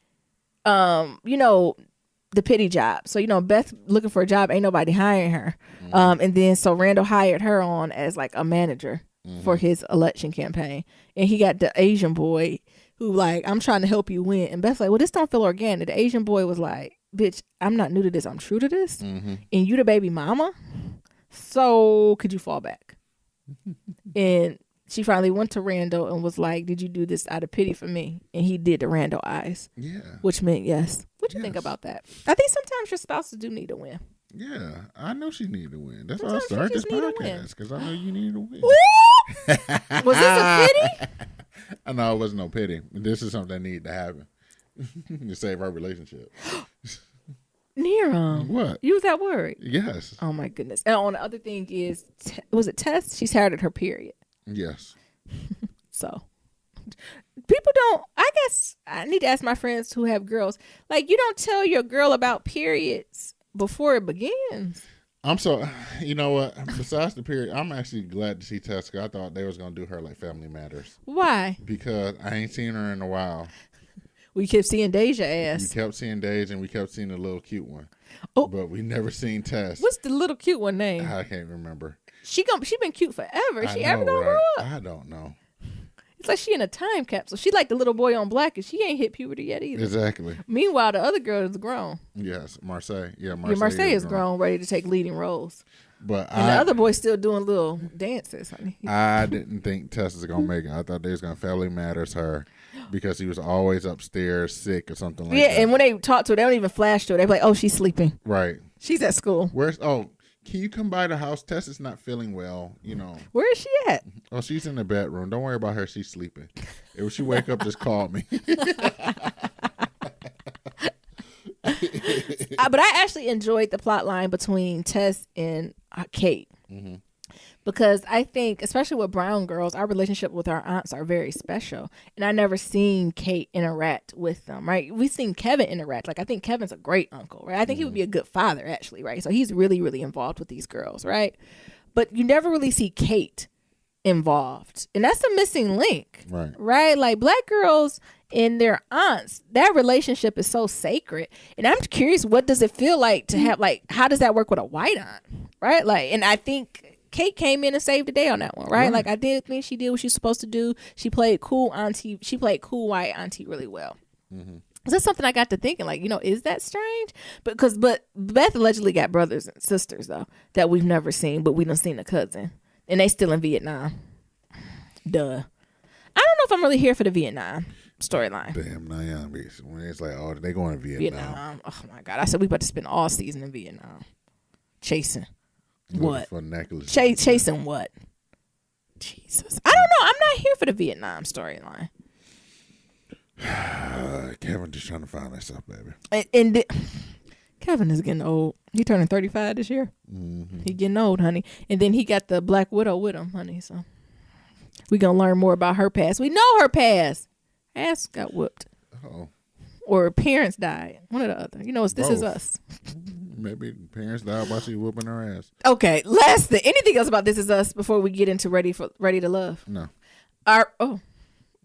The pity job. So Beth looking for a job, ain't nobody hiring her. And then so Randall hired her on as like a manager for his election campaign, and he got the Asian boy who like, I'm trying to help you win. And Beth's like, well, this don't feel organic. The Asian boy was like, bitch, I'm not new to this. I'm true to this. And you the baby mama. So could you fall back? And she finally went to Randall and was like, did you do this out of pity for me? And he did the Randall eyes. Yeah. Which meant yes. What you think about that? I think sometimes your spouses do need to win. Yeah. I know she needed to win. That's why I started this podcast. Because I know you need to win. Was this a pity? No, it wasn't no pity. This is something that needed to happen to save our relationship. Niram. What? Use that word. Yes. Oh my goodness. And on the other thing is, was it Tess? She's tired of her period. Yes. So people don't, I guess I need to ask my friends who have girls, like, you don't tell your girl about periods before it begins. You know what? Besides the period, I'm actually glad to see Tessica. I thought they was going to do her like Family Matters. Why? Because I ain't seen her in a while. We kept seeing Deja ass. We kept seeing Deja and we kept seeing the little cute one. Oh. But we never seen Tess. What's the little cute one name? I can't remember. She been cute forever. Is she ever gonna grow up? I don't know. It's like she in a time capsule. She like the little boy on Black, and she ain't hit puberty yet either. Exactly. Meanwhile, the other girl is grown. Yes, Marseille. Yeah, Marseille is grown, ready to take leading roles. But the other boy's still doing little dances, honey. I didn't think Tess was gonna make it. I thought they was gonna Family Matters her because he was always upstairs sick or something like that. Yeah, and when they talk to her, they don't even flash to her. They be like, "Oh, she's sleeping." Right. She's at school. Can you come by the house? Tess is not feeling well, Where is she at? Oh, she's in the bedroom. Don't worry about her. She's sleeping. If she wake up, just call me. But I actually enjoyed the plot line between Tess and Kate. Because I think, especially with brown girls, our relationship with our aunts are very special. And I never seen Kate interact with them, right? We've seen Kevin interact. Like, I think Kevin's a great uncle, right? I think he would be a good father, actually, right? So he's really, really involved with these girls, right? But you never really see Kate involved. And that's a missing link, right? Like, black girls and their aunts, that relationship is so sacred. And I'm curious, what does it feel like to have, like, how does that work with a white aunt, right? Like, and I think Kate came in and saved the day on that one, right? Like, I did think she did what she's supposed to do. She played cool auntie. She played cool white auntie really well. That's something I got to thinking, like, is that strange? But Beth allegedly got brothers and sisters, though, that we've never seen, but we done seen a cousin. And they still in Vietnam. Duh. I don't know if I'm really here for the Vietnam storyline. Damn, when it's like, oh, they going to Vietnam. Oh, my God. I said we about to spend all season in Vietnam. Chasing. What? For necklaces. Chasing what? Jesus. I don't know. I'm not here for the Vietnam storyline. Kevin just trying to find that stuff, baby. And Kevin is getting old. He turning 35 this year. Mm-hmm. He getting old, honey. And then he got the Black Widow with him, honey. So we gonna learn more about her past. We know her past. Ass got whooped. Oh. Or her parents died. One or the other. You know, it's This Is Us. Maybe parents died while she whooping her ass. Okay, last thing. Anything else about This Is Us before we get into Ready to Love? No.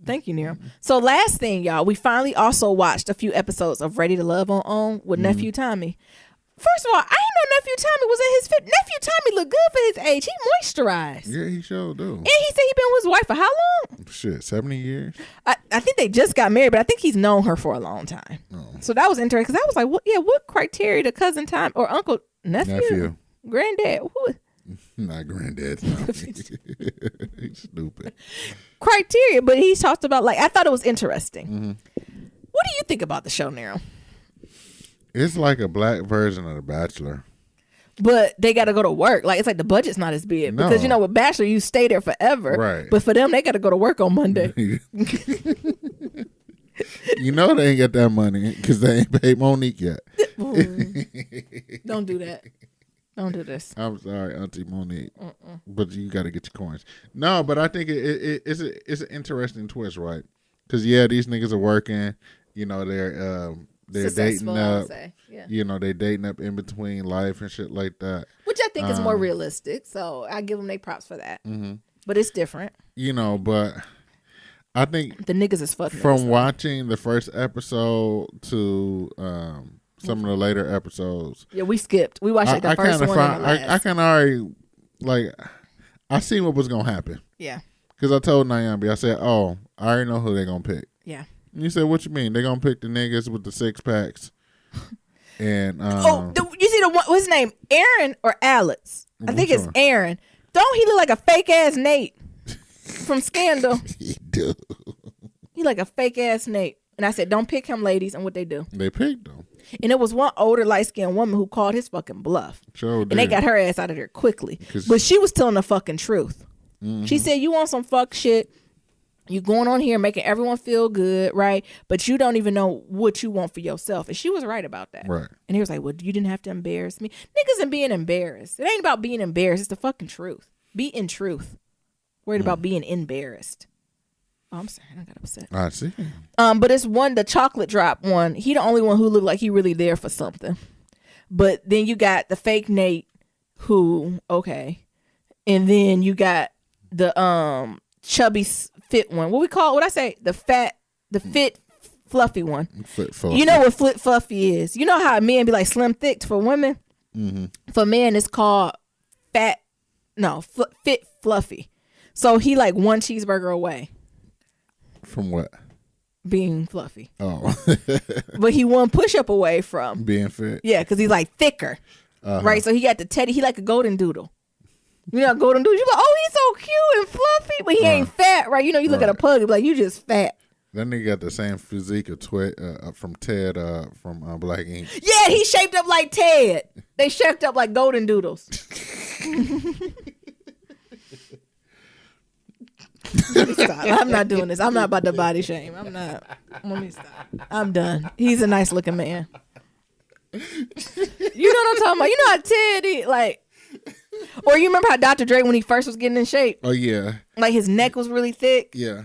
Thank you, Nero. So last thing, y'all, we finally also watched a few episodes of Ready to Love on with Nephew Tommy. First of all, I didn't know Nephew Tommy was in his fit. Nephew Tommy looked good for his age. He moisturized. Yeah, he sure do. And he said he been with his wife for how long? Shit, 70 years? I think they just got married, but I think he's known her for a long time. Oh. So that was interesting because I was like, what criteria the cousin Tom or uncle, nephew? Granddad? Who? Not granddad. No. He's stupid. Criteria, but he talked about, like, I thought it was interesting. Mm-hmm. What do you think about the show, Nero? It's like a black version of The Bachelor. But they got to go to work. Like, it's like the budget's not as big. No. Because, you know, with Bachelor, you stay there forever. Right. But for them, they got to go to work on Monday. You know they ain't got that money because they ain't paid Monique yet. Don't do that. Don't do this. I'm sorry, Auntie Monique. But you got to get your coins. No, but I think it's an interesting twist, right? Because, yeah, these niggas are working. You know, they're dating up. Yeah. You know, they dating up in between life and shit like that. Which I think is more realistic. So I give them their props for that. Mm-hmm. But it's different. You know, but I think the niggas is fucking. From watching the first episode to some of the later episodes. Yeah, we skipped. We watched like the first one and the last. I kind of already, like, I seen what was going to happen. Yeah. Because I told Nyambi, I said, I already know who they're going to pick. Yeah. And you said, what you mean? They're going to pick the niggas with the 6-packs. And you see what's his name? Aaron or Alex? I think it's Aaron. Don't he look like a fake ass Nate from Scandal? He do. He like a fake ass Nate. And I said, don't pick him, ladies. And what they do? They picked him. And it was one older light skinned woman who called his fucking bluff. Sure did. And they got her ass out of there quickly. But she was telling the fucking truth. Mm-hmm. She said, you want some fuck shit? You going on here making everyone feel good, right? But you don't even know what you want for yourself. And she was right about that. Right. And he was like, well, you didn't have to embarrass me. Niggas and being embarrassed. It ain't about being embarrassed. It's the fucking truth. Be in truth. Worried about being embarrassed. Oh, I'm sorry. I got upset. I see. But it's the chocolate drop one. He the only one who looked like he really there for something. But then you got the fake Nate who, okay. And then you got the chubby fit one. What I say? The fit fluffy one. Fit fluffy. You know what fit fluffy is? You know how men be like slim thick for women? Mm-hmm. For men, it's called fit fluffy. So he like one cheeseburger away. From what? Being fluffy. Oh. But he one push-up away from being fit. Yeah, because he's like thicker. Right? So he got the teddy. He like a golden doodle. You know, golden doodle. You go, oh, he's so cute and fluffy, but he ain't fat, right? You know, you look at a pug and be like, you just fat. That nigga got the same physique of from Ted from Black Ink. Yeah, he shaped up like Ted. They shaped up like golden doodles. Let me stop. I'm not doing this. I'm not about to body shame. I'm not. Let me stop. I'm done. He's a nice looking man. You know what I'm talking about? You know how Ted, like, or you remember how Dr. Dre, when he first was getting in shape? Oh, yeah. Like his neck was really thick. Yeah.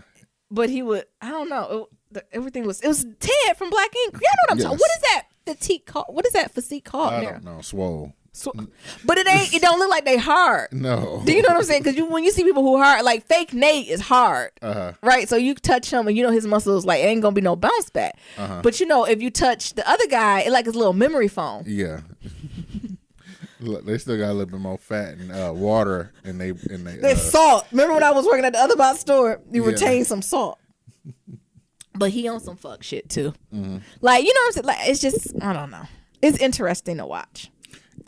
But he would, I don't know. It was Ted from Black Ink. You know what I'm talking about? What is that physique called? What is that physique called? I don't know. Swole. But it don't look like they hard. No. Do you know what I'm saying? Because when you see people who hard, like fake Nate is hard, right? So you touch him and you know his muscles, like, it ain't gonna be no bounce back. But you know, if you touch the other guy, it like his little memory foam. Yeah. Look, they still got a little bit more fat and water, and they salt. Remember when I was working at the other box store? You retain some salt. But he on some fuck shit too. Mm-hmm. Like, you know what I'm saying? Like, it's just, I don't know. It's interesting to watch.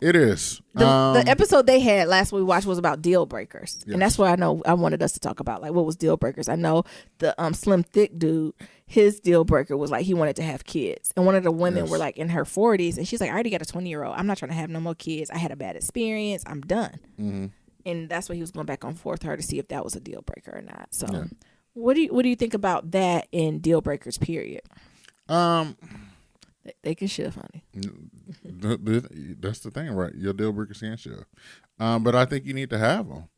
It is. The episode they had last week we watched was about deal breakers. Yes. And that's what I know I wanted us to talk about. Like, what was deal breakers? I know the slim thick dude, his deal breaker was like he wanted to have kids. And one of the women were like in her 40s and she's like, I already got a 20-year-old. I'm not trying to have no more kids. I had a bad experience. I'm done. Mm-hmm. And that's what he was going back and forth with her to see if that was a deal breaker or not. So what do you think about that in deal breakers, period? They can shift, honey. That's the thing, right? Your deal breakers can shift. But I think you need to have them.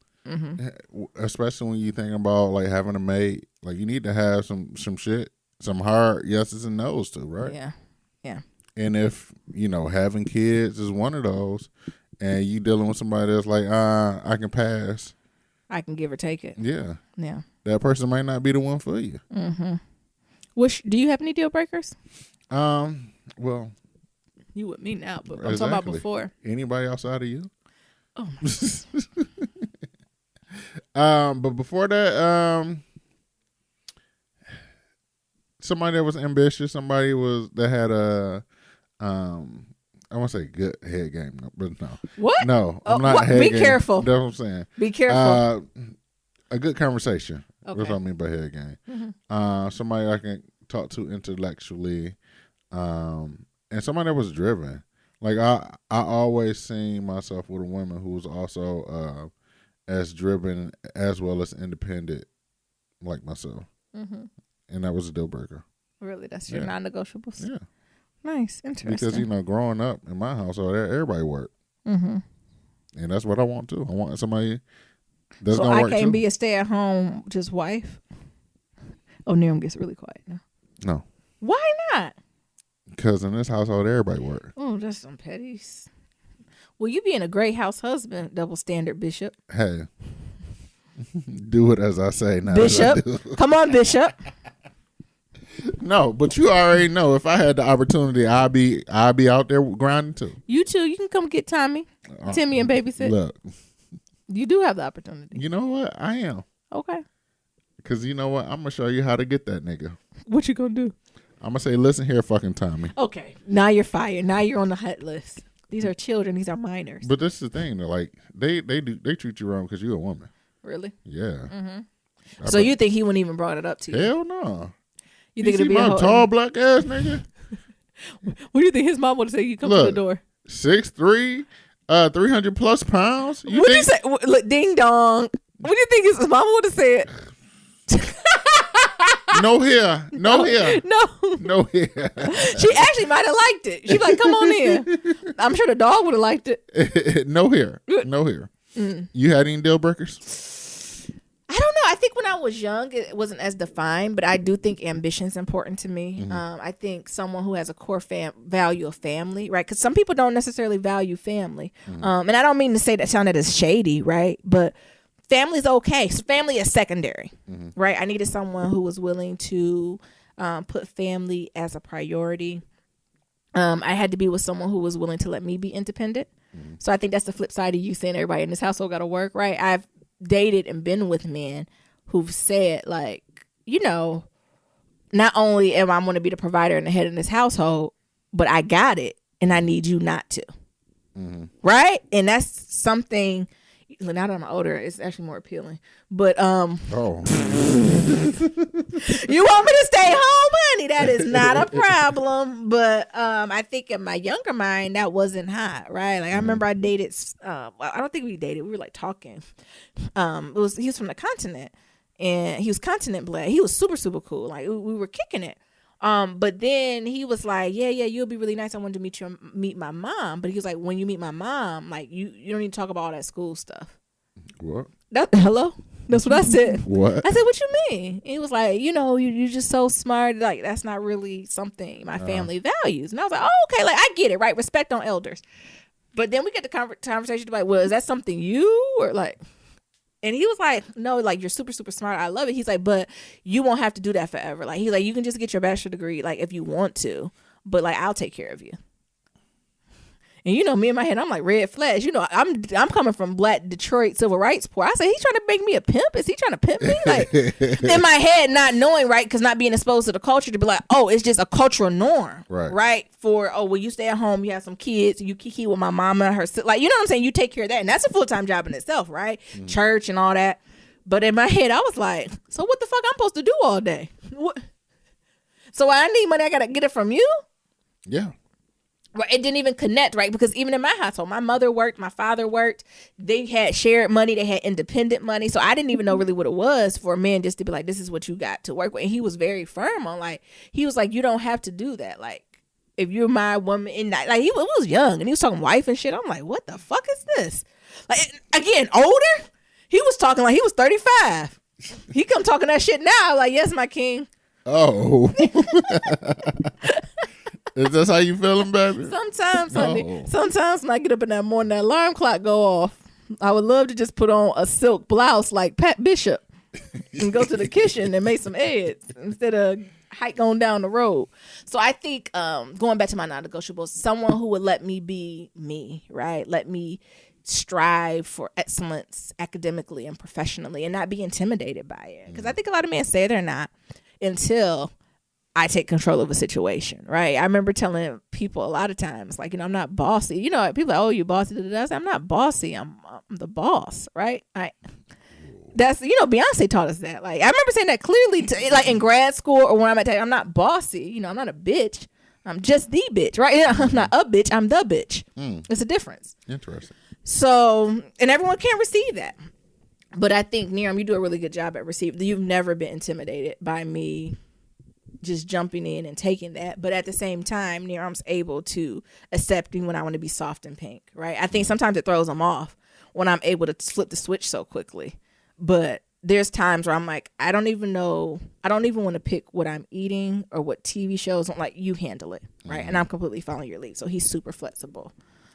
Especially when you think about like having a mate, like you need to have some shit, some hard yeses and nos too, right? Yeah. And if having kids is one of those, and you dealing with somebody that's like, I can pass, I can give or take it. Yeah, that person might not be the one for you. Do you have any deal breakers? Well, you with me now, but I'm talking about before. Anybody outside of you? Oh. But before that, somebody that was ambitious, somebody that had a, I want to say good head game, but no. What? No, I'm not what? head Be game. careful. That's what I'm saying. Be careful. A good conversation. Okay. That's what I mean by head game. Somebody I can talk to intellectually, and somebody that was driven. Like I always seen myself with a woman who was also as driven as well as independent, like myself, and that was a deal breaker. Really, that's your non-negotiables. Yeah, nice, interesting. Because growing up in my household, everybody worked, and that's what I want too. I want somebody that's gonna work too. I can't be a stay-at-home just wife. Oh, Niram gets really quiet now. No, why not? Because in this household, everybody works. Oh, that's some petties. Well, you being a great house husband, double standard, Bishop. Hey, do it as I say, not Bishop. As I do. Come on, Bishop. No, but you already know if I had the opportunity, I'd be out there grinding too. You too. You can come get Timmy and babysit. Look, you do have the opportunity. You know what? I am. Okay. Because you know what? I'm gonna show you how to get that nigga. What you gonna do? I'm gonna say, listen here, fucking Tommy. Okay. Now you're fired. Now you're on the hot list. These are children. These are minors. But this is the thing. They're like they treat you wrong because you're a woman. Really? Yeah. So you think he wouldn't even brought it up to you? Hell no. You think it'd be my tall black ass nigga? What do you think his mom would say? You come to the door. 6'3", 300 plus pounds. What'd you say? Look, ding dong. What do you think his mama would have said? No hair. No hair. No hair. She actually might have liked it. She'd be like, come on in. I'm sure the dog would have liked it. No hair. No hair. You had any deal breakers? I don't know. I think when I was young, it wasn't as defined, but I do think ambition is important to me. I think someone who has a core value of family, right? Because some people don't necessarily value family. And I don't mean to say that sounded as shady, right? But family's okay. Family is secondary, right? I needed someone who was willing to put family as a priority. I had to be with someone who was willing to let me be independent. So I think that's the flip side of you saying everybody in this household got to work, right? I've dated and been with men who've said, like, not only am I going to be the provider and the head in this household, but I got it and I need you not to. Right? And that's something, now that I'm older, it's actually more appealing. But you want me to stay home, honey? That is not a problem. But I think in my younger mind, that wasn't hot, right? Like I remember I dated. I don't think we dated. We were like talking. He was from the continent, and he was continent black. He was super super cool. Like we were kicking it. But then he was like, yeah, you'll be really nice. I wanted to meet my mom. But he was like, when you meet my mom, like you don't need to talk about all that school stuff. What? Hello? That's what I said. What? I said, what you mean? He was like, you're just so smart. Like, that's not really something my family values. And I was like, oh, okay. Like, I get it, right? Respect on elders. But then we get the conversation like, well, is that something you or like? And he was like, no, like, you're super, super smart. I love it. He's like, but you won't have to do that forever. Like, he's like, you can just get your bachelor's degree, like, if you want to. But, like, I'll take care of you. And me in my head, I'm like red flags. I'm coming from black Detroit civil rights poor. I say, he's trying to make me a pimp. Is he trying to pimp me? Like in my head, not knowing, right? Because not being exposed to the culture to be like, oh, it's just a cultural norm, right? For well, you stay at home, you have some kids, you kiki with my mama, her like, you know what I'm saying? You take care of that, and that's a full-time job in itself, right? Church and all that. But in my head, I was like, so what the fuck I'm supposed to do all day? What? So I need money. I gotta get it from you? Yeah. Right, it didn't even connect, right? Because even in my household, my mother worked, my father worked. They had shared money. They had independent money. So I didn't even know really what it was for a man just to be like, this is what you got to work with. And he was very firm on, like, he was like, you don't have to do that. Like, if you're my woman, and like he was young and he was talking wife and shit. I'm like, what the fuck is this? Like, again, older. He was talking like he was 35. He come talking that shit now. Like, yes, my king. Oh. Is this how you feeling, baby? Sometimes, honey. Sometimes when I get up in that morning, that alarm clock go off. I would love to just put on a silk blouse like Pat Bishop and go to the kitchen and make some eggs instead of hike on down the road. So I think going back to my non-negotiables, someone who would let me be me, right? Let me strive for excellence academically and professionally and not be intimidated by it. Because I think a lot of men say they're not until I take control of a situation, right? I remember telling people a lot of times, like, I'm not bossy. People are like, oh, you bossy. I'm not bossy. I'm the boss, right? That's, Beyonce taught us that. Like, I remember saying that clearly, like in grad school or when I'm not bossy. I'm not a bitch. I'm just the bitch, right? I'm not a bitch. I'm the bitch. It's a difference. Interesting. So, and everyone can't receive that. But I think, Niram, you do a really good job at receiving. You've never been intimidated by me just jumping in and taking that. But at the same time, Niram's able to accept me when I want to be soft and pink, right? I think sometimes it throws them off when I'm able to flip the switch so quickly. But there's times where I'm like, I don't even want to pick what I'm eating or what TV shows. I'm like, you handle it, right? And I'm completely following your lead. So he's super flexible.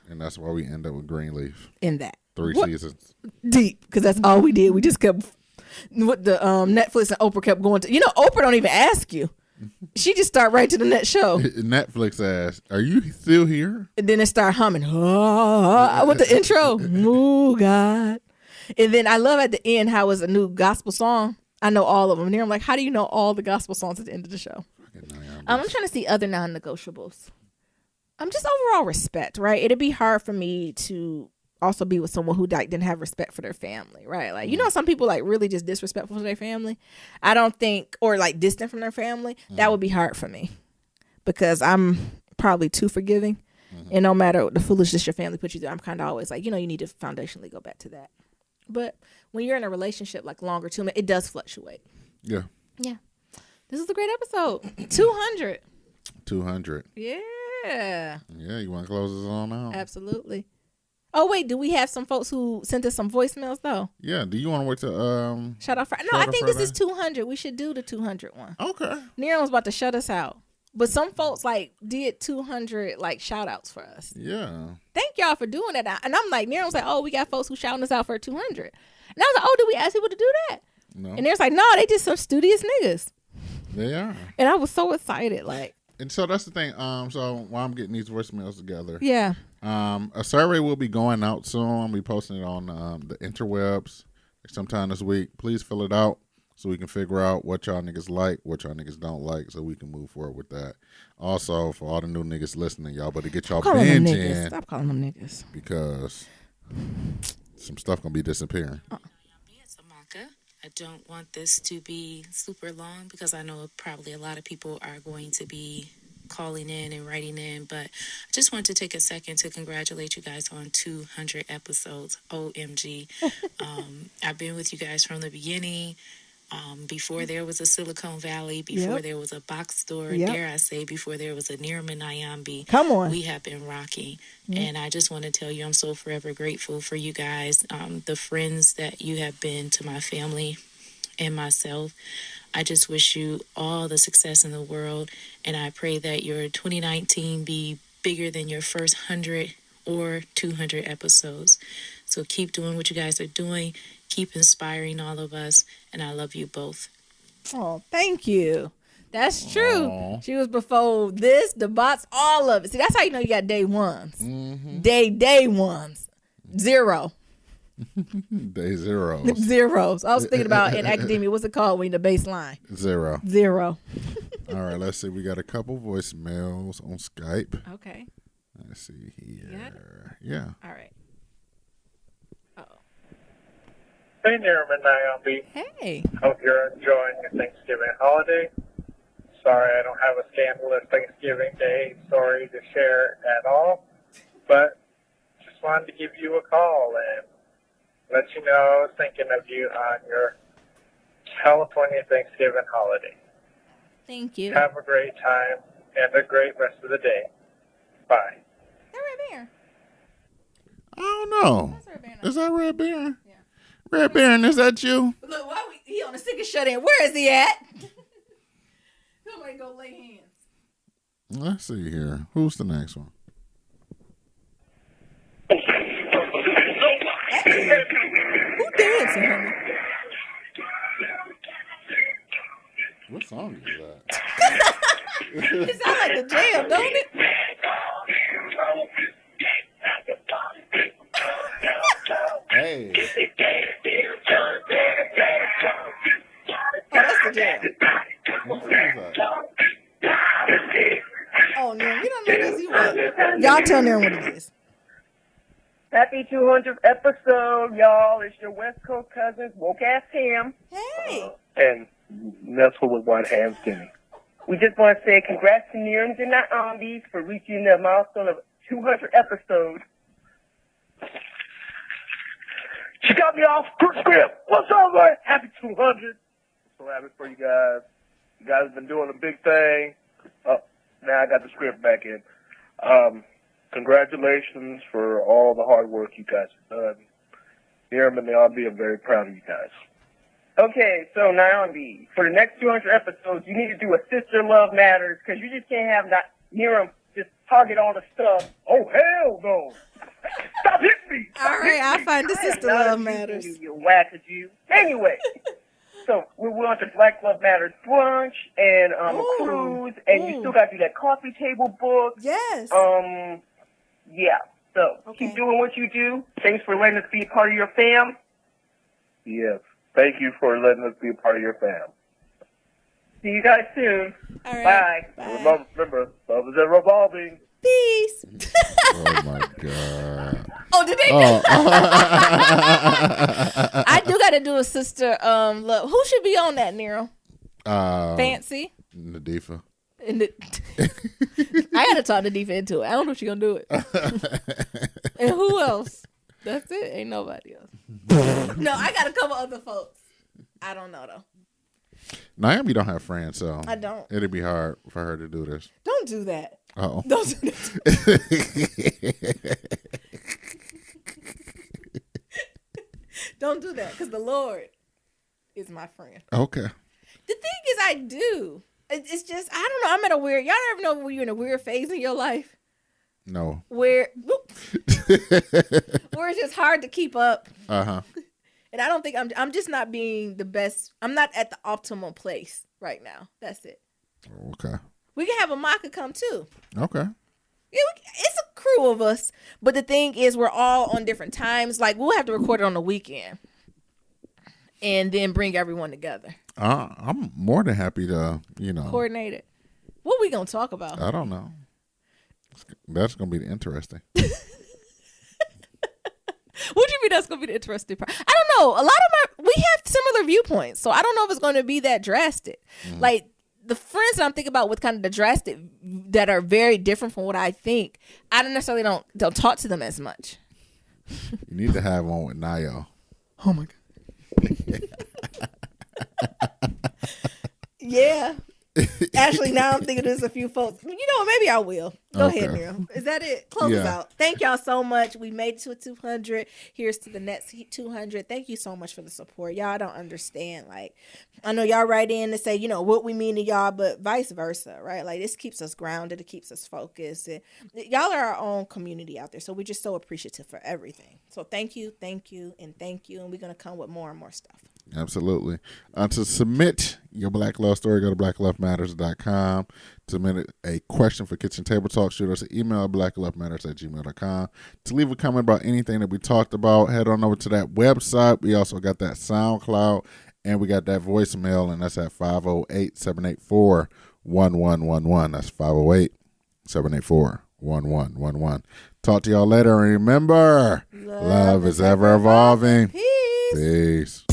And that's why we end up with Greenleaf. In that. 3 seasons. Deep, because that's all we did. We just kept, what the Netflix and Oprah kept going to. Oprah don't even ask you. She just start right to the next show. Netflix asked, "Are you still here?" And then it start humming. With the intro. Oh, God. And then I love at the end how it's a new gospel song. I know all of them. And I'm like, how do you know all the gospel songs at the end of the show? I'm trying to see other non-negotiables. Just overall respect, right? It'd be hard for me to also be with someone who didn't have respect for their family, right? Like, some people like really just disrespectful to their family. I don't think, or like distant from their family. That would be hard for me because I'm probably too forgiving. And no matter the foolishness your family put you through, I'm kind of always like, you need to foundationally go back to that. But when you're in a relationship like longer term, it does fluctuate. Yeah. Yeah. This is a great episode. 200. 200. Yeah. Yeah, you want to close this on out? Absolutely. Oh, wait, do we have some folks who sent us some voicemails, though? Yeah, do you want to wait to... Shut off? No, I think this is 200. We should do the 200 one. Okay. Niram was about to shut us out. But some folks, did 200, shout-outs for us. Yeah. Thank y'all for doing that. And I'm like, Niram was like, oh, we got folks who shouting us out for 200. And I was like, oh, did we ask people to do that? No. And they're like, no, they just some studious niggas. They are. And I was so excited, And so that's the thing. So while I'm getting these voicemails together, yeah, a survey will be going out soon. I'll be posting it on the interwebs sometime this week. Please fill it out so we can figure out what y'all niggas like, what y'all niggas don't like, so we can move forward with that. Also, for all the new niggas listening, y'all better get y'all binge in. Stop calling them niggas. Because some stuff gonna be disappearing. It's Amaka. I don't want this to be super long because I know probably a lot of people are going to be calling in and writing in, but I just want to take a second to congratulate you guys on 200 episodes. OMG. I've been with you guys from the beginning. Before there was a Silicon Valley, before there was a box store, dare I say, before there was a Nirman Nyambi. Come on. We have been rocking. And I just want to tell you, I'm so forever grateful for you guys, the friends that you have been to my family and myself. I just wish you all the success in the world. And I pray that your 2019 be bigger than your first 100 or 200 episodes. So keep doing what you guys are doing. Keep inspiring all of us, and I love you both. Oh, thank you. That's true. Aww. She was before this, the bots, all of it. See, that's how you know you got day ones. Mm-hmm. Day ones. Zero. Day zeros. Zeros. I was thinking about in academia, what's it called when the baseline? Zero. All right, let's see. We got a couple voicemails on Skype. Okay. Let's see here. Yeah. Yeah. All right. Hey, Nirman Nyambi. Hey. Hope you're enjoying your Thanksgiving holiday. Sorry I don't have a scandalous Thanksgiving Day story to share at all, but just wanted to give you a call and let you know I was thinking of you on your California Thanksgiving holiday. Thank you. Have a great time. and a great rest of the day. Bye. That Red Baron. I don't know. That's Red Baron. Is that Red Baron? Yeah. Red Baron, is that you? Look, he on the sick shut in. Where is he at? Somebody go lay hands. Let's see here. Who's the next one? Who dancing, honey? What song is that? It sounds like the jam, don't it? Hey. Oh, that's the jam. What song is that? Oh, no, you don't know this. You what? Y'all tell them what it is. Happy 200th episode, y'all. It's your West Coast cousins, Woke Ass Tim. Hey. And Nestle with White Hands Jimmy. We just want to say congrats to Nirams and Naambis for reaching the milestone of 200 episodes. She got me off script. What's up, man? Happy 200. So happy for you guys. You guys have been doing a big thing. Oh, now I got the script back in. Congratulations for all the hard work you guys have done. Niram and Naambi, I'm very proud of you guys. Okay, so Naambi, for the next 200 episodes, you need to do a Sister Love Matters, because you just can't have Niram just target all the stuff. Oh, hell no. Stop hitting me. All right, I'll find the Sister Love Matters. You wackadoo. Anyway, so we want the Black Love Matters brunch and a cruise, and you still got to do that coffee table book. Yes. Yeah. So keep doing what you do. Thanks for letting us be a part of your fam. Yes. Thank you for letting us be a part of your fam. See you guys soon. All right. Bye. Remember, love is revolving. Peace. Oh my God. Oh, did they? I do got to do a sister. Look, who should be on that, Nero? Fancy. Nadifa. I got to talk Nadifa into it. I don't know if she's gonna do it. And who else? That's it. Ain't nobody else. No, I got a couple other folks. I don't know though. Naomi don't have friends, so I don't. It'd be hard for her to do this. Don't do that. Oh. Don't do that. Don't do that, because the Lord is my friend. Okay. The thing is, I do. It's just, I don't know. I'm at a weird, y'all ever know when you're in a weird phase in your life? No. Where it's just hard to keep up. Uh-huh. And I don't think I'm just not being the best. I'm not at the optimal place right now. That's it. Okay. We can have a Maka come too. Okay. Yeah, it's a crew of us. But the thing is, we're all on different times. Like, we'll have to record it on the weekend and then bring everyone together. I'm more than happy to, coordinate it. What we going to talk about? I don't know. That's going to be interesting. What do you mean that's going to be the interesting part? I don't know. A lot of we have similar viewpoints. So I don't know if it's going to be that drastic. Like, the friends that I'm thinking about with kind of the drastic that are very different from what I think, I don't necessarily don't talk to them as much. You need to have one with Nayo. Oh my God. Yeah. Actually, now I'm thinking there's a few folks. Maybe I will. Go ahead, Neil. Is that it? Close us out. Thank y'all so much. We made it to a 200. Here's to the next 200. Thank you so much for the support. Y'all don't understand. Like, I know y'all write in to say, what we mean to y'all, but vice versa, right? Like, this keeps us grounded. It keeps us focused. And y'all are our own community out there. So we're just so appreciative for everything. So thank you, and thank you. And we're going to come with more and more stuff. Absolutely. To submit your Black Love story, go to blacklovematters.com. Submit a question for Kitchen Table Talk. Shoot us an email at blacklovematters@gmail.com. To leave a comment about anything that we talked about, head on over to that website. We also got that SoundCloud, and we got that voicemail, and that's at 508-784-1111. That's 508-784-1111. Talk to y'all later, and remember, love is ever evolving. Peace. Peace.